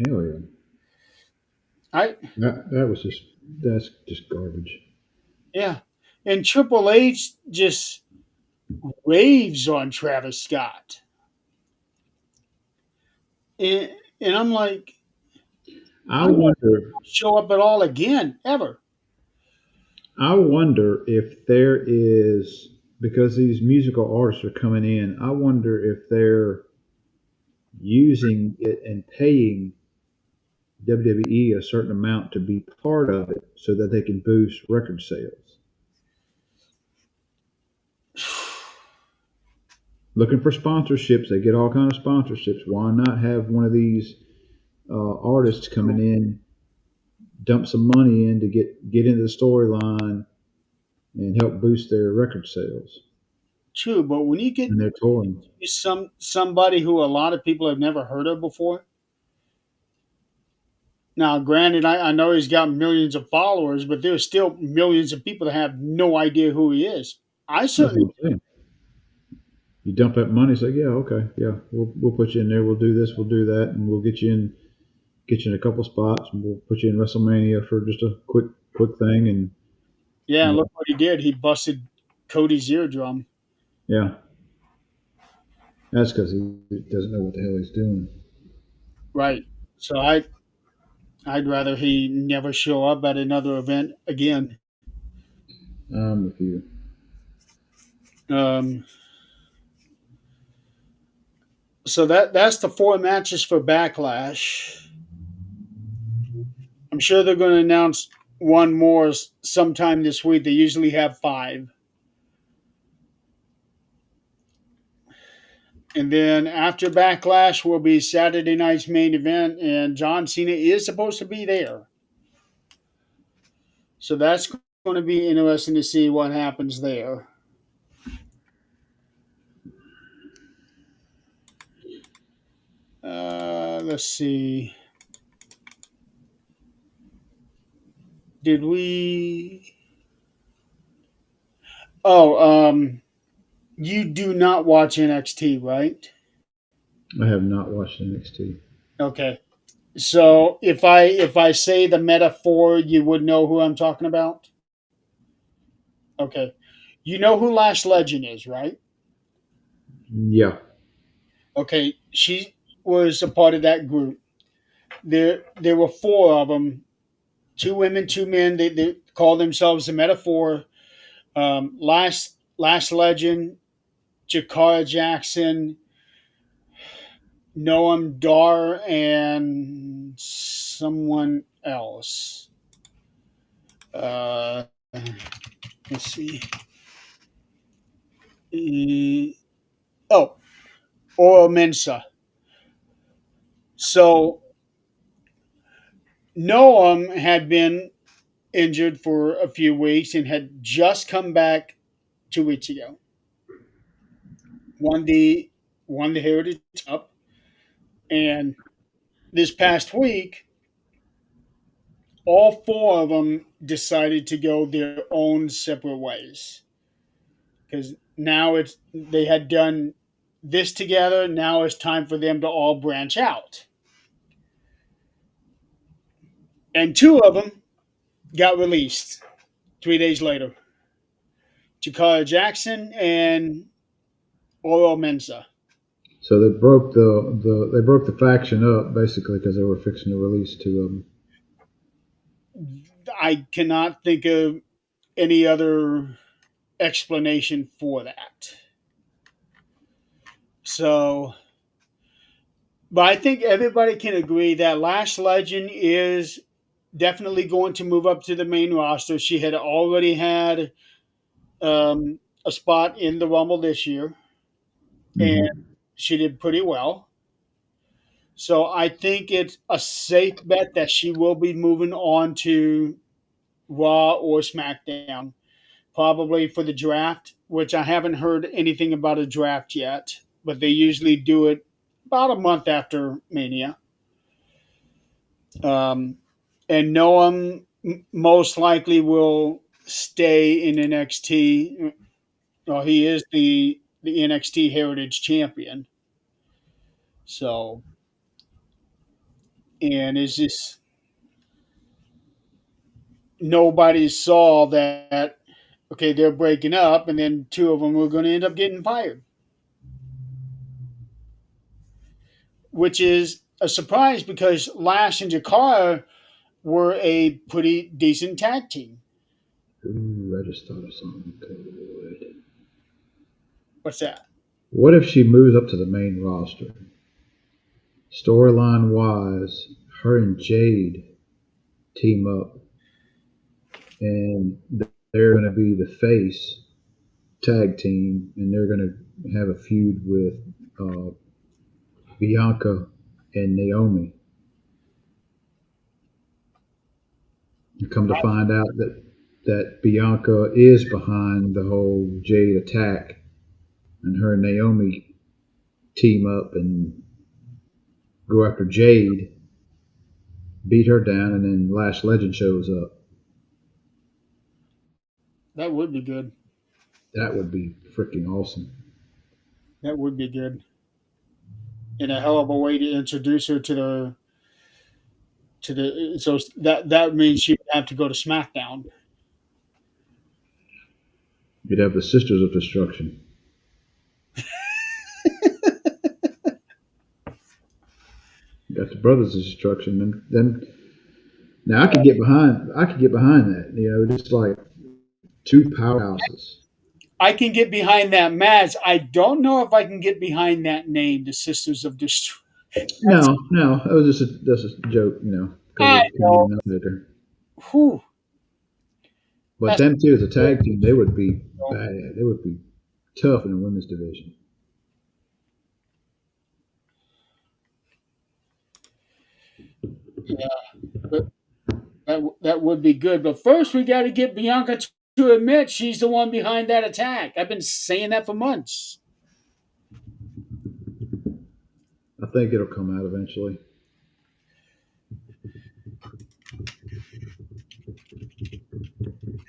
Hell yeah, I that's just garbage. Yeah, and Triple H just raves on Travis Scott, and, and I'm like, I I don't want wonder. to show up at all again ever. I wonder if there is, because these musical artists are coming in. I wonder if they're using it and paying WWE a certain amount to be part of it so that they can boost record sales. Looking for sponsorships, they get all kind of sponsorships. Why not have one of these artists coming in, dump some money in to get into the storyline and help boost their record sales True, but when you get and their touring? somebody who a lot of people have never heard of before. Now, granted, I know he's got millions of followers, but there's still millions of people that have no idea who he is. I That's certainly what I'm saying. You dump that money, say, yeah, okay, yeah, we'll put you in there. We'll do this, we'll do that, and we'll get you in a couple spots, and we'll put you in WrestleMania for just a quick thing, and Yeah, you and know, look what he did. He busted Cody's eardrum. yeah, that's because he doesn't know what the hell he's doing. Right. So I'd rather he never show up at another event again. I'm with you. Um, so that's the four matches for Backlash. I'm sure they're going to announce one more sometime this week. They usually have five. And then after Backlash will be Saturday night's main event, and John Cena is supposed to be there. So that's going to be interesting to see what happens there. Let's see. Did we? Oh, you do not watch NXT, right? I have not watched NXT. Okay. So if I say the metaphor, you would know who I'm talking about. Okay. You know who Lash Legend is, right? Yeah, Okay. She was a part of that group. There were four of them, two women, two men. They call themselves the Metaphor. Lash Legend, Jakara Jackson, Noam Dar, and someone else. Uh, let's see. Oh, Oro Mensa. So Noam had been injured for a few weeks and had just come back 2 weeks ago. Won the won the Heritage Cup, and this past week, all four of them decided to go their own separate ways because now it's they had done. this together. Now it's time for them to all branch out. And two of them got released 3 days later: Jakara Jackson and Oro Mensa. So they broke the faction up basically because they were fixing to release two of them. I cannot think of any other explanation for that. So, but I think everybody can agree that Lash Legend is definitely going to move up to the main roster. She had already had a spot in the Rumble this year, and Hmm. she did pretty well. So I think it's a safe bet that she will be moving on to Raw or SmackDown, probably for the draft, which I haven't heard anything about a draft yet, but they usually do it about a month after Mania. Um, and Noam most likely will stay in NXT. Well, he is the NXT Heritage Champion. So, and it's just nobody saw that. Okay, they're breaking up, and then two of them were going to end up getting fired, which is a surprise because Lash and Jakar were a pretty decent tag team. Ooh, I just thought of something good. What's that? What if she moves up to the main roster? Storyline wise, her and Jade team up, and they're going to be the face tag team, and they're going to have a feud with uh, Bianca and Naomi. And come to find out that Bianca is behind the whole Jade attack, and her and Naomi team up and go after Jade, beat her down, and then Lash Legend shows up. That would be good. That would be freaking awesome. That would be good. And a hell of a way to introduce her to the. So that means she would have to go to SmackDown. You'd have the Sisters of Destruction. You got the Brothers of Destruction. Then now I could get behind that. You know, just like two powerhouses. I can get behind that match. I don't know if I can get behind that name, the Sisters of Destruction. That's No, no, that was just a joke. You know, because I it came know. out later. Whew, But that's them two as a tag team, they would be bad. They would be tough in the women's division. yeah. But that would be good. But first, we got to get Bianca to admit she's the one behind that attack. I've been saying that for months. I think it'll come out eventually.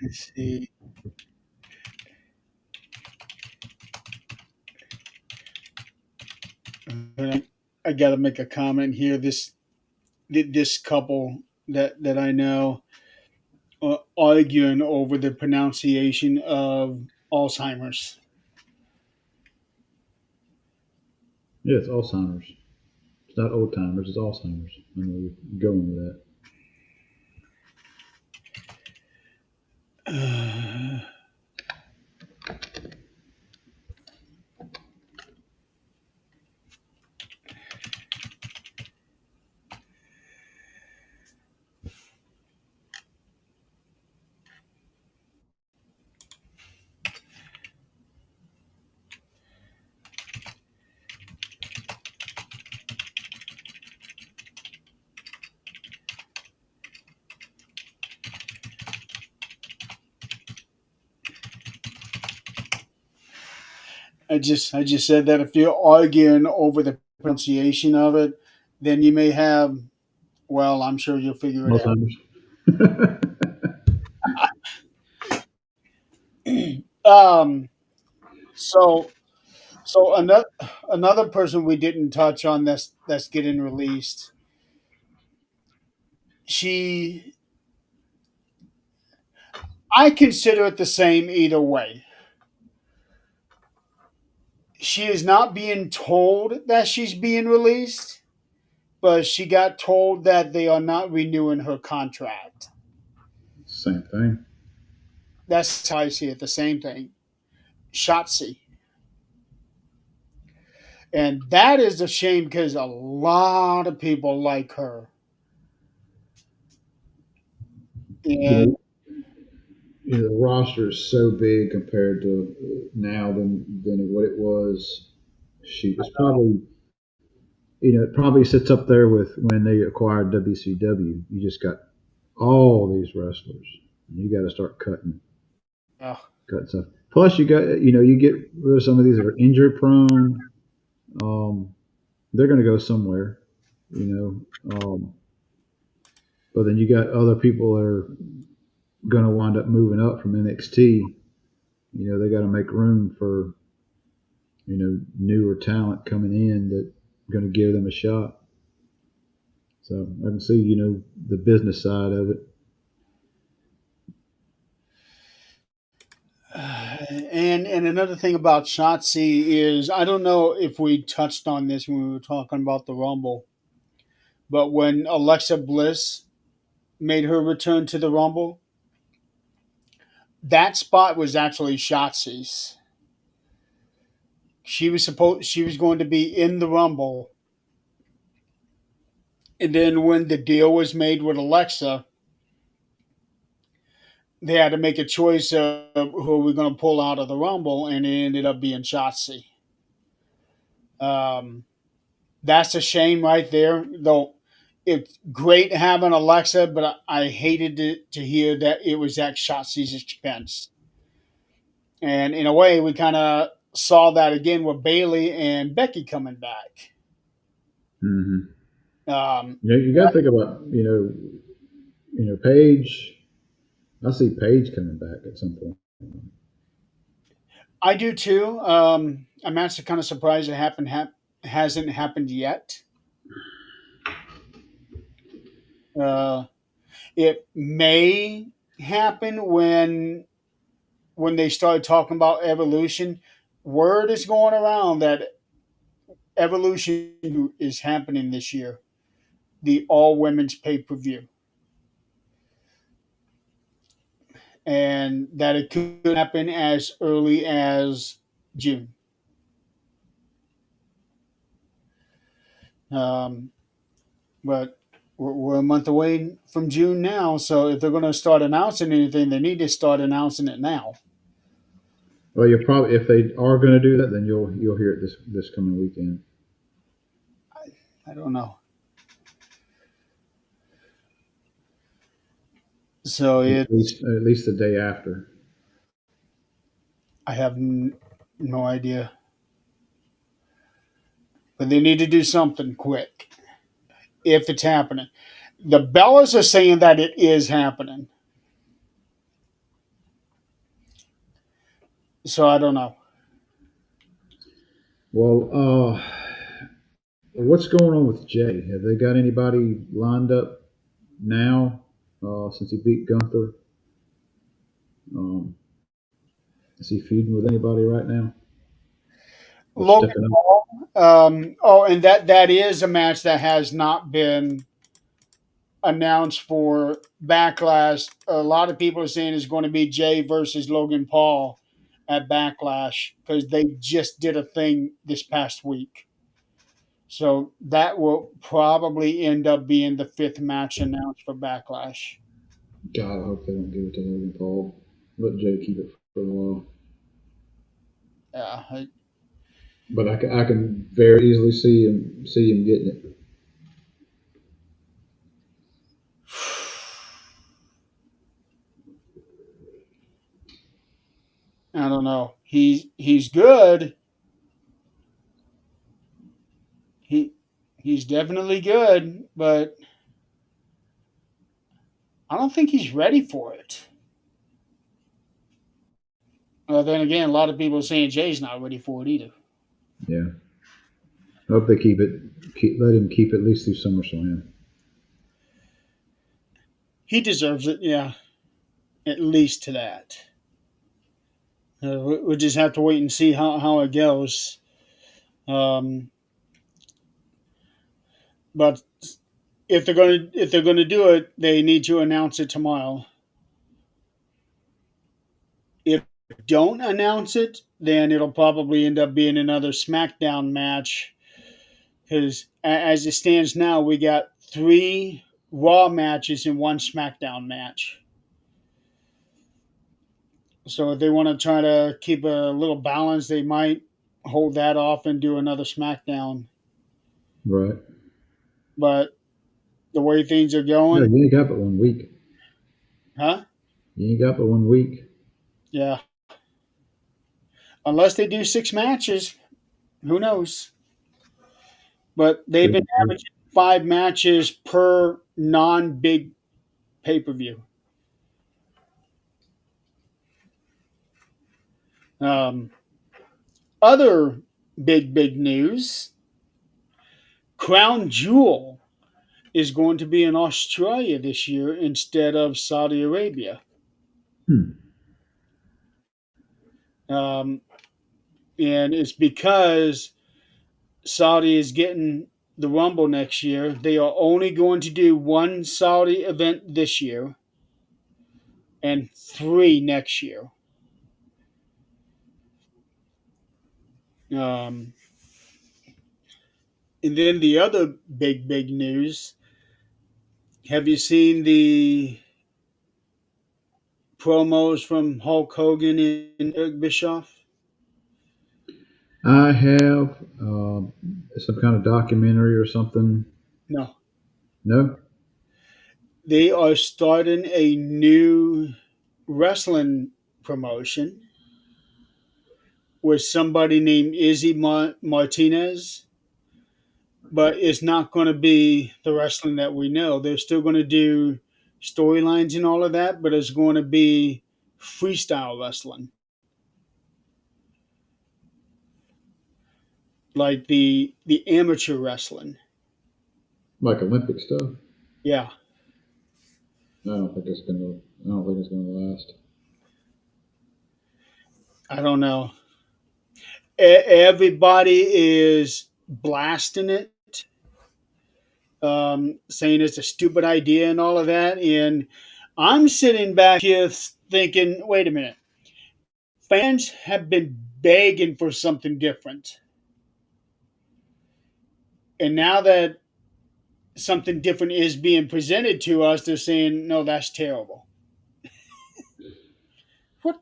Let's see. I got to make a comment here. This couple that I know arguing over the pronunciation of Alzheimer's. Yeah, it's Alzheimer's. It's not old timers. It's Alzheimer's. I know you're going with that. I just said that if you're arguing over the pronunciation of it, then you may have. Well, I'm sure you'll figure it Alzheimer's. out. So So another person we didn't touch on that's getting released. She I consider it the same either way. She is not being told that she's being released, but she got told that they are not renewing her contract. Same thing. That's how I see it. The same thing. Shotzi. And that is a shame because a lot of people like her. You And know, the roster is so big compared to now than what it was. Shoot, it's probably it probably sits up there with when they acquired WCW. You just got all these wrestlers. You got to start uh, cutting stuff. Plus, you got you get rid of some of these that are injury prone. Um, they're going to go somewhere, but then you got other people that are going to wind up moving up from NXT. They got to make room for newer talent coming in that going to give them a shot. So I can see the business side of it. and another thing about Shotzi is I don't know if we touched on this when we were talking about the Rumble, but when Alexa Bliss made her return to the Rumble, that spot was actually Shotzi's. She was going to be in the Rumble, and then when the deal was made with Alexa, they had to make a choice of who are we going to pull out of the Rumble, and it ended up being Shotzi. Um, that's a shame right there. Though it's great having Alexa, but I hated to hear that it was at Shotzi's expense. And in a way, we kind of saw that again with Bailey and Becky coming back. Mm-hmm. Um, You got to think about Paige. I see Paige coming back at some point. I do too. I'm actually kind of surprised it hasn't happened yet. Uh, it may happen when they start talking about evolution. Word is going around that evolution is happening this year. The all women's pay per view, and that it could happen as early as June. Um, but we're a month away from June now, so if they're going to start announcing anything, they need to start announcing it now. Well, you'll probably if they are going to do that, then you'll hear it this coming weekend. I don't know. So At least the day after. I have no idea, but they need to do something quick if it's happening. The Bellas are saying that it is happening, so I don't know. Well, what's going on with Jay? Have they got anybody lined up now since he beat Gunther? Um, is he feuding with anybody right now or Logan stepping up? Paul. Oh, and that is a match that has not been announced for Backlash. A lot of people are saying it's going to be Jay versus Logan Paul at Backlash because they just did a thing this past week. So that will probably end up being the fifth match announced for Backlash. God, I hope they don't give it to Logan Paul. Let Jay keep it for a while. Yeah, But I can very easily see him getting it. I don't know. He's good. He he's definitely good, but I don't think he's ready for it. Then again, a lot of people are saying Jay's not ready for it either. Yeah. I hope they let him keep at least through SummerSlam. He deserves it, yeah, at least to that. We'll just have to wait and see how it goes. Um, but if they're gonna do it, they need to announce it tomorrow. If they don't announce it, then it'll probably end up being another SmackDown match because as it stands now, we got three Raw matches and one SmackDown match. So if they want to try to keep a little balance, they might hold that off and do another SmackDown. Right. But the way things are No, going, you ain't got but 1 week. huh? You ain't got but 1 week. Yeah. Unless they do six matches, who knows? But they've been True. averaging five matches per non big pay per view. Um, other big news: Crown Jewel is going to be in Australia this year instead of Saudi Arabia. Hmm. Um, and it's because Saudi is getting the Rumble next year. They are only going to do one Saudi event this year and three next year. Um, and then the other big news: have you seen the promos from Hulk Hogan and Eric Bischoff? I have some kind of documentary or something. No, No. they are starting a new wrestling promotion with somebody named Izzy Martinez, but it's not going to be the wrestling that we know. They're still going to do storylines and all of that, but it's going to be freestyle wrestling, like the amateur wrestling. Like Olympic stuff. Yeah, I don't think it's gonna. I don't think it's gonna last. I don't know. Everybody is blasting it, saying it's a stupid idea and all of that. And I'm sitting back here thinking, wait a minute, fans have been begging for something different. And now that something different is being presented to us, they're saying, no, that's terrible. What,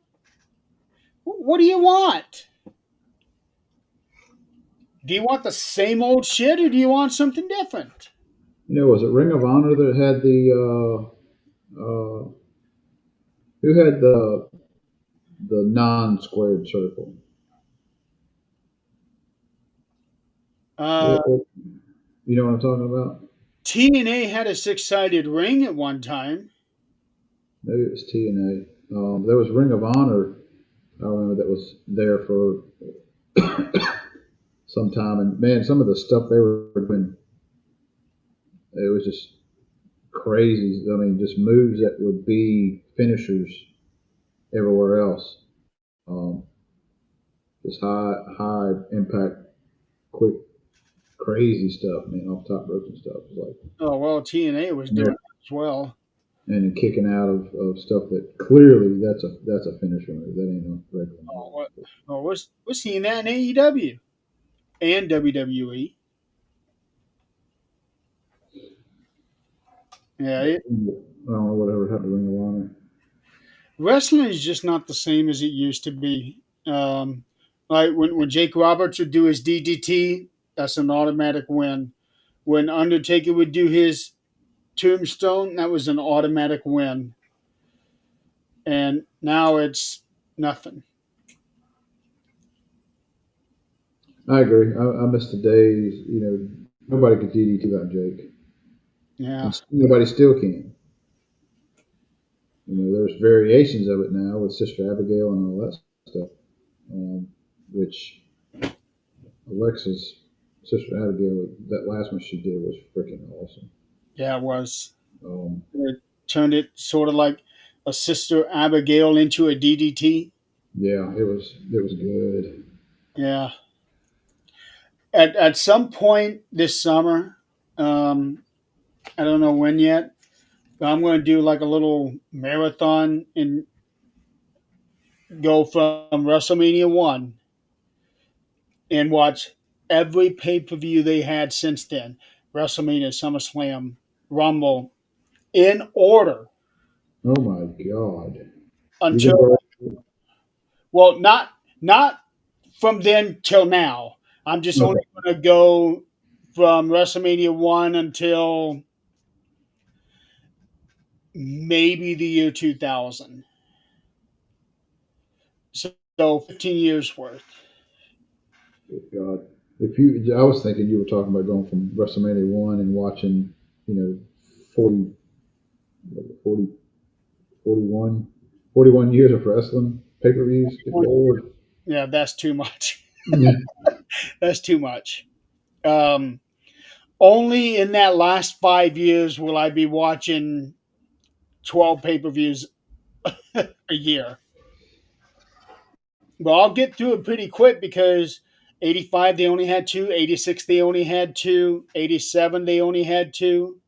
what do you want? Do you want the same old shit or do you want something different? Was it Ring of Honor that had who had the non-squared circle? Uh, What, you know what I'm talking about? TNA had a six sided ring at one time. Maybe it was TNA. There was Ring of Honor. I remember that was there for some time, and man, some of the stuff they were doing, it was just crazy. I mean, just moves that would be finishers everywhere else. Um, just high impact, quick, crazy stuff, man, off top ropes and stuff. It's like, Oh, well, TNA was yeah, doing it as well. and then kicking out of stuff that clearly that's a finisher move. That ain't no regular Oh, move. what? Oh, we're seeing that in AEW and WWE. Yeah, I don't know whatever happened to Ring of Honor. wrestling is just not the same as it used to be. Um, like when Jake Roberts would do his DDT, that's an automatic win. When Undertaker would do his tombstone, that was an automatic win. And now it's nothing. I agree. I miss the days. Nobody could DDT like Jake, Yeah. and nobody still can. There's variations of it now with Sister Abigail and all that stuff, which Alexa's sister Abigail, that last one she did was freaking awesome. Yeah, it was. Um, It turned it sort of like a Sister Abigail into a DDT. yeah, it was good. Yeah. At some point this summer, um, I don't know when yet, but I'm going to do like a little marathon and go from WrestleMania 1 and watch every pay per view they had since then, WrestleMania, SummerSlam, Rumble, in order Oh my god, you can until, go. well, not from then till now. I'm just only Okay. going to go from WrestleMania 1 until maybe the year 2000. So 15 years worth. God, if you, I was thinking you were talking about going from WrestleMania one and watching, 40, 40, 41, 41 years of wrestling pay per views. Good lord. Yeah, that's too much. Yeah. That's too much. Um, Only in that last 5 years will I be watching 12 pay per views a year. But I'll get through it pretty quick because 85 they only had two, 86 they only had two, 87 they only had two,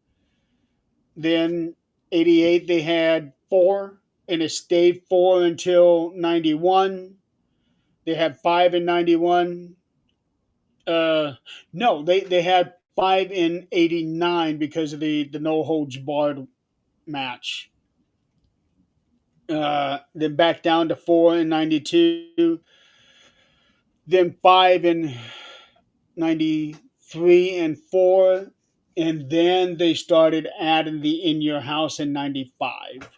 then 88 they had four, and it stayed four until 91. They had five in 91. No, they had five in 89 because of the no holds barred match. Then back down to four in 92, then five in 93 and four, and then they started adding the in your house in 95.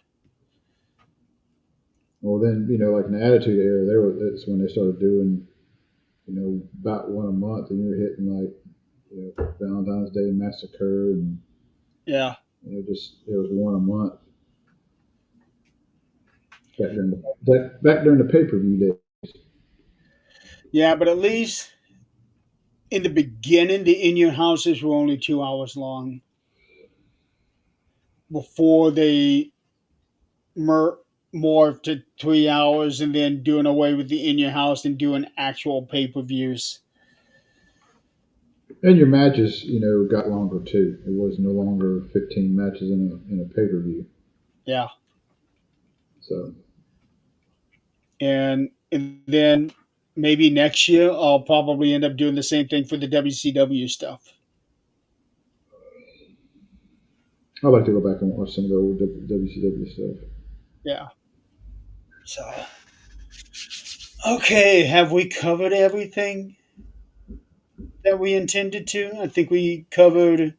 Well, then like in the Attitude Era, that's when they started doing about one a month, and you're hitting like Valentine's Day Massacre, and Yeah. just it was one a month back during the pay per view day. Yeah, but at least in the beginning, the in your houses were only 2 hours long before they mer- morphed to 3 hours and then doing away with the in your house and doing actual pay per views. And your matches, got longer too. It was no longer 15 matches in a pay per view. Yeah. So And then maybe next year I'll probably end up doing the same thing for the WCW stuff. I'd like to go back and watch some of the old WCW stuff. Yeah. So, okay, have we covered everything that we intended to? I think we covered,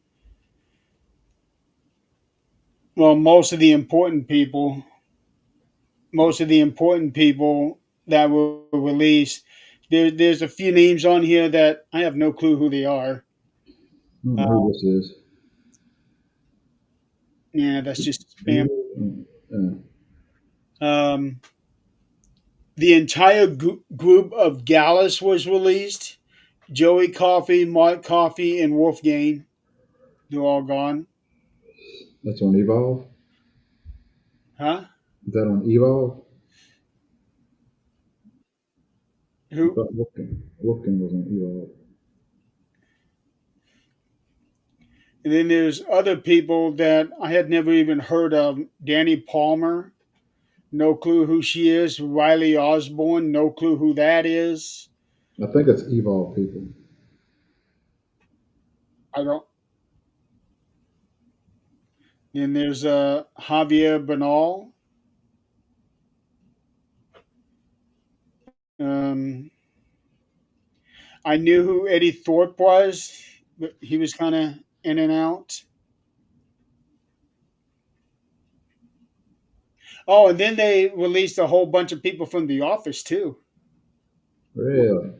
well, most of the important people that were released. There's a few names on here that I have no clue who they are. I don't Uh, know who this is. yeah, that's just spam. Drew, Um, the entire group of Gallus was released. Joey Coffey, Mark Coffey, and Wolfgang. They're all gone. that's on Evolve. Huh? Is that on Evolve? I Who? thought Wolfgang was on Evolve. And then there's other people that I had never even heard of. Danny Palmer, no clue who she is. Riley Osborne, no clue who that is. I think that's Evolve people. I don't. Then there's Javier Bernal. Um, I knew who Eddie Thorpe was, but he was kind of in and out. Oh, and then they released a whole bunch of people from The Office too. Really?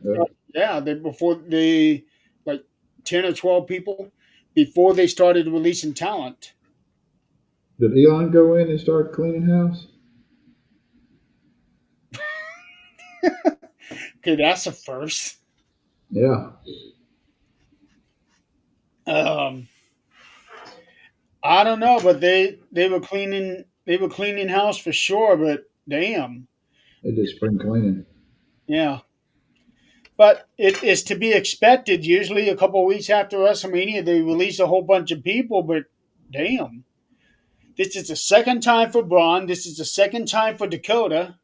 Yeah, they before they like 10 or 12 people before they started releasing talent. Did Elon go in and start cleaning house? Okay, that's a first. Yeah, Um, I don't know, but they were cleaning house for sure. But damn, they did spring cleaning. yeah. But it is to be expected. Usually, a couple of weeks after WrestleMania, they release a whole bunch of people. But damn, this is the second time for Braun. This is the second time for Dakota.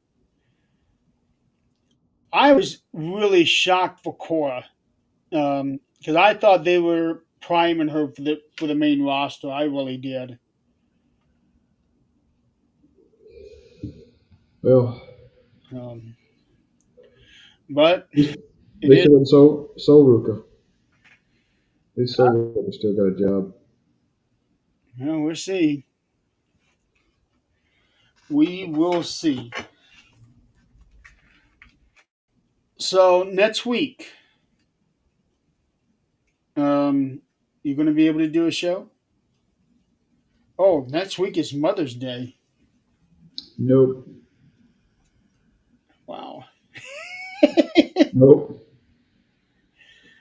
I was really shocked for Cora because I thought they were priming her for the main roster. I really did. Well, Um, but at least it is. it wasn't Soul Ruka. At least Soul Ruka still got a job. We'll see. We will see. So next week, um, you're going to be able to do a show. Oh, next week is Mother's Day. Nope, Wow. nope.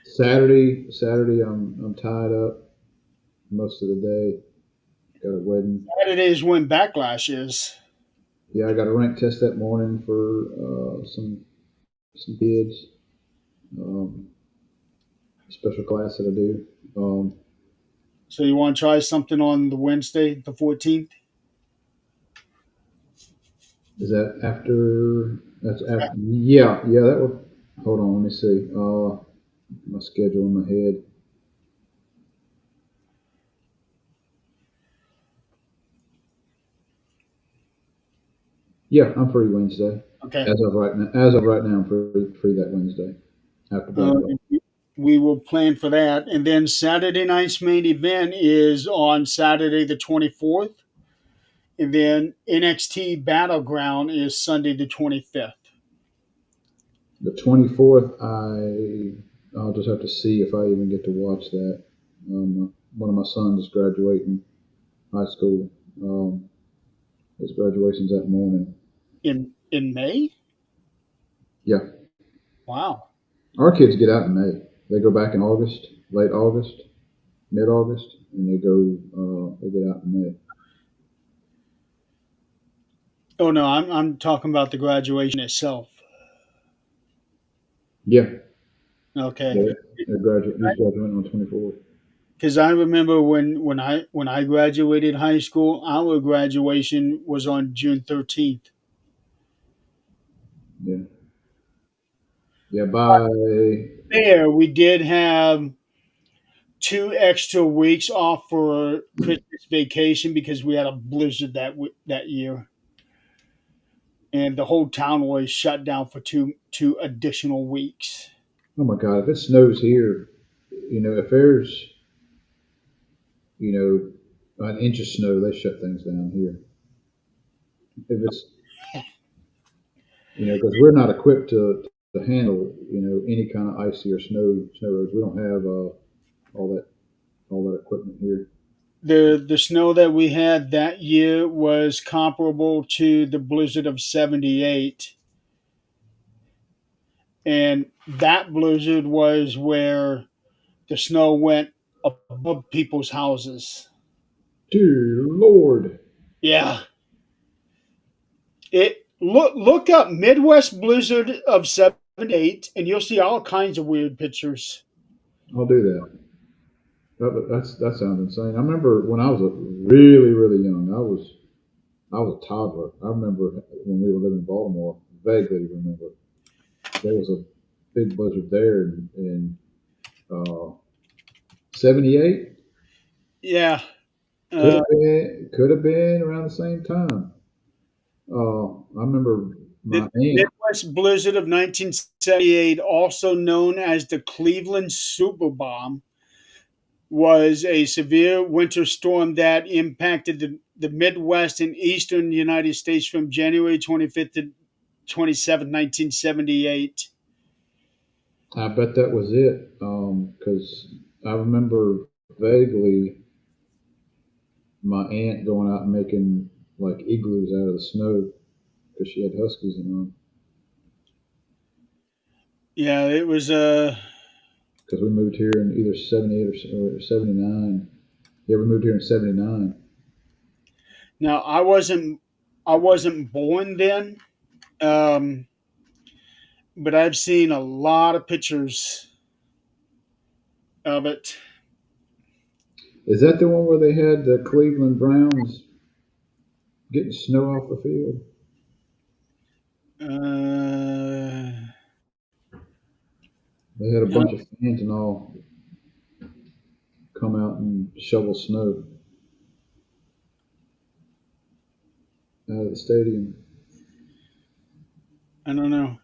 Saturday, I'm tied up most of the day. Got a wedding. Saturday is when Backlash is. Yeah, I got a rank test that morning for some kids. Um, special class that I do. So you want to try something on the Wednesday, the 14th? Is that after? That's after. Yeah, yeah. That would. Hold on, let me see. My schedule in my head. Yeah, I'm free Wednesday. Okay. As of right now, I'm free that Wednesday after Uh, Backlash. we will plan for that. And then Saturday night's main event is on Saturday the 24th. And then NXT Battleground is Sunday the 25th. The 24th, I'll just have to see if I even get to watch that. One of my sons is graduating high school. His graduation's that morning. In May? Yeah, Wow. our kids get out in May. They go back in August, late August, mid August, and they go. They get out in May. Oh no, I'm talking about the graduation itself. Yeah, Okay. yeah. They graduate. He's graduating on 24th. Because I remember when I graduated high school, our graduation was on June 13th. Yeah, yeah. By There, we did have 2 extra weeks off for Christmas vacation because we had a blizzard that year, and the whole town was shut down for two additional weeks. oh my God, if it snows here, if there's an inch of snow, they shut things down here. If it's because we're not equipped to handle any kind of icy or snow roads. We don't have all that all that equipment here. The snow that we had that year was comparable to the blizzard of '78, and that blizzard was where the snow went above people's houses. Dear Lord, Yeah, it look up Midwest blizzard of '78, and you'll see all kinds of weird pictures. I'll do that. That sounds insane. I remember when I was really young. I was a toddler. I remember when we were living in Baltimore. Vaguely remember there was a big blizzard there in '78. Yeah, Could uh, have been around the same time. I remember my the aunt. Midwest blizzard of 1978, also known as the Cleveland Super Bomb, was a severe winter storm that impacted the Midwest and eastern United States from January 25th to 27th, 1978. I bet that was it. Because I remember vaguely my aunt going out and making like igloos out of the snow because she had huskies and Yeah, it was. because we moved here in either 78 or 79. Yeah, we moved here in 79. Now I wasn't born then, um, but I've seen a lot of pictures of it. Is that the one where they had the Cleveland Browns getting snow off the field? Uh, They had a no, bunch of fans and all come out and shovel snow out of the stadium. I don't know.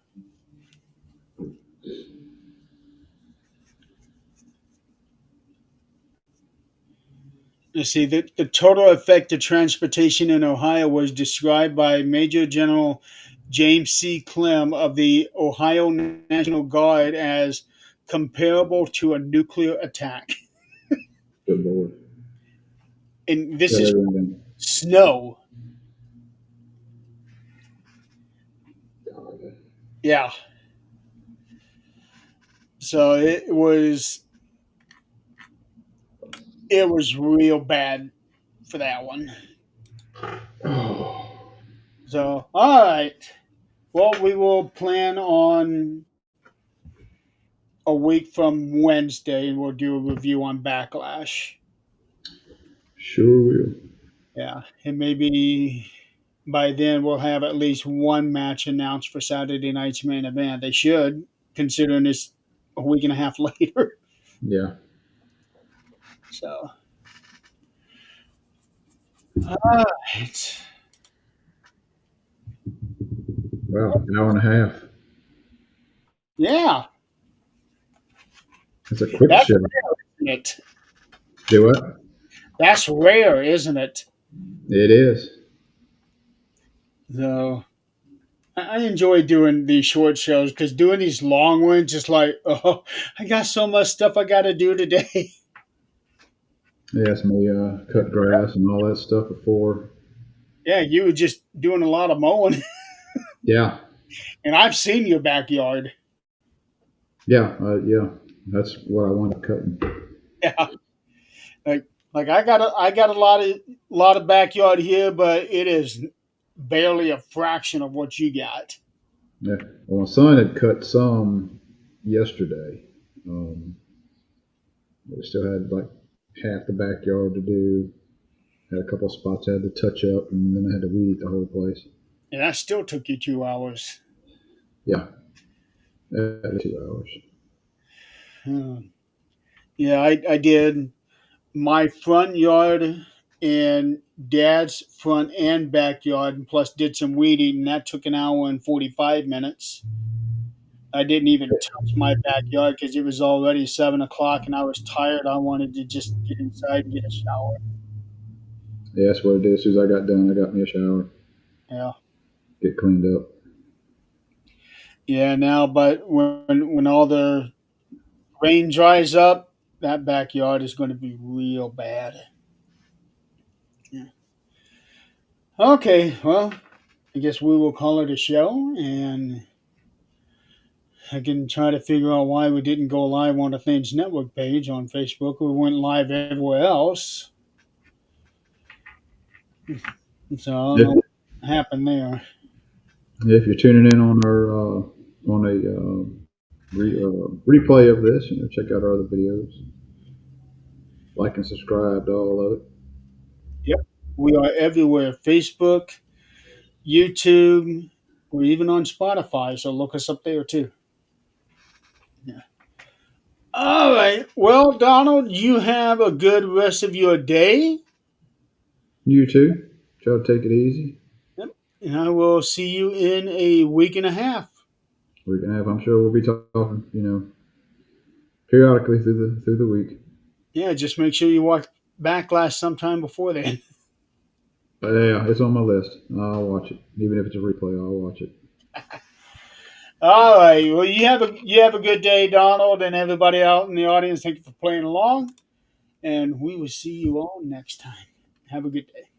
Let's see. The total effect of transportation in Ohio was described by Major General James C. Clem of the Ohio National Guard as comparable to a nuclear attack. Good lord, And this shut is everything snow. down. God, Yeah. So it was real bad for that one. oh, So all right. Well, we will plan on a week from Wednesday, and we'll do a review on Backlash. sure will. Yeah, and maybe by then we'll have at least one match announced for Saturday night's main event. They should, considering it's a week and a half later. Yeah. So, all right. Wow, an hour and a half. Yeah, That's a quick that's show. isn't it. Do what? That's rare, isn't it? It is. So, I enjoy doing these short shows because doing these long ones, just like, oh, I got so much stuff I got to do today. They asked me cut grass and all that stuff before. Yeah, you were just doing a lot of mowing, Yeah, and I've seen your backyard. yeah. That's what I wanted cutting. Yeah, like I got a lot of backyard here, but it is barely a fraction of what you got. Yeah. Well, my son had cut some yesterday. Um, we still had like half the backyard to do. Had a couple of spots I had to touch up, and then I had to weed the whole place. And that still took you 2 hours. Yeah, 2 hours. Hmm. Yeah, I did my front yard and dad's front and backyard, and plus did some weeding, and that took an hour and 45 minutes. I didn't even touch my backyard because it was already 7 o'clock, and I was tired. I wanted to just get inside and get a shower. Yeah, that's what I did. As soon as I got done, I got me a shower, Yeah, get cleaned up. yeah. Now, but when all the rain dries up, that backyard is going to be real bad. Yeah. Okay, well, I guess we will call it a show, and I can try to figure out why we didn't go live on the Things Network page on Facebook. We went live everywhere else, so I don't If, know what happened there. if you're tuning in on our on a replay of this, check out our other videos. Like and subscribe to all of it. Yep, we are everywhere: Facebook, YouTube, we're even on Spotify. So look us up there too. Yeah. All right. Well, Donald, you have a good rest of your day. You too. Try to take it easy. Yep. And I will see you in a week and a half. We can have. I'm sure we'll be talking. Periodically through the week. Yeah, just make sure you watch Backlash sometime before then. But yeah, it's on my list. I'll watch it, even if it's a replay. I'll watch it. All right. Well, you have a good day, Donald, and everybody out in the audience. Thank you for playing along, and we will see you all next time. Have a good day.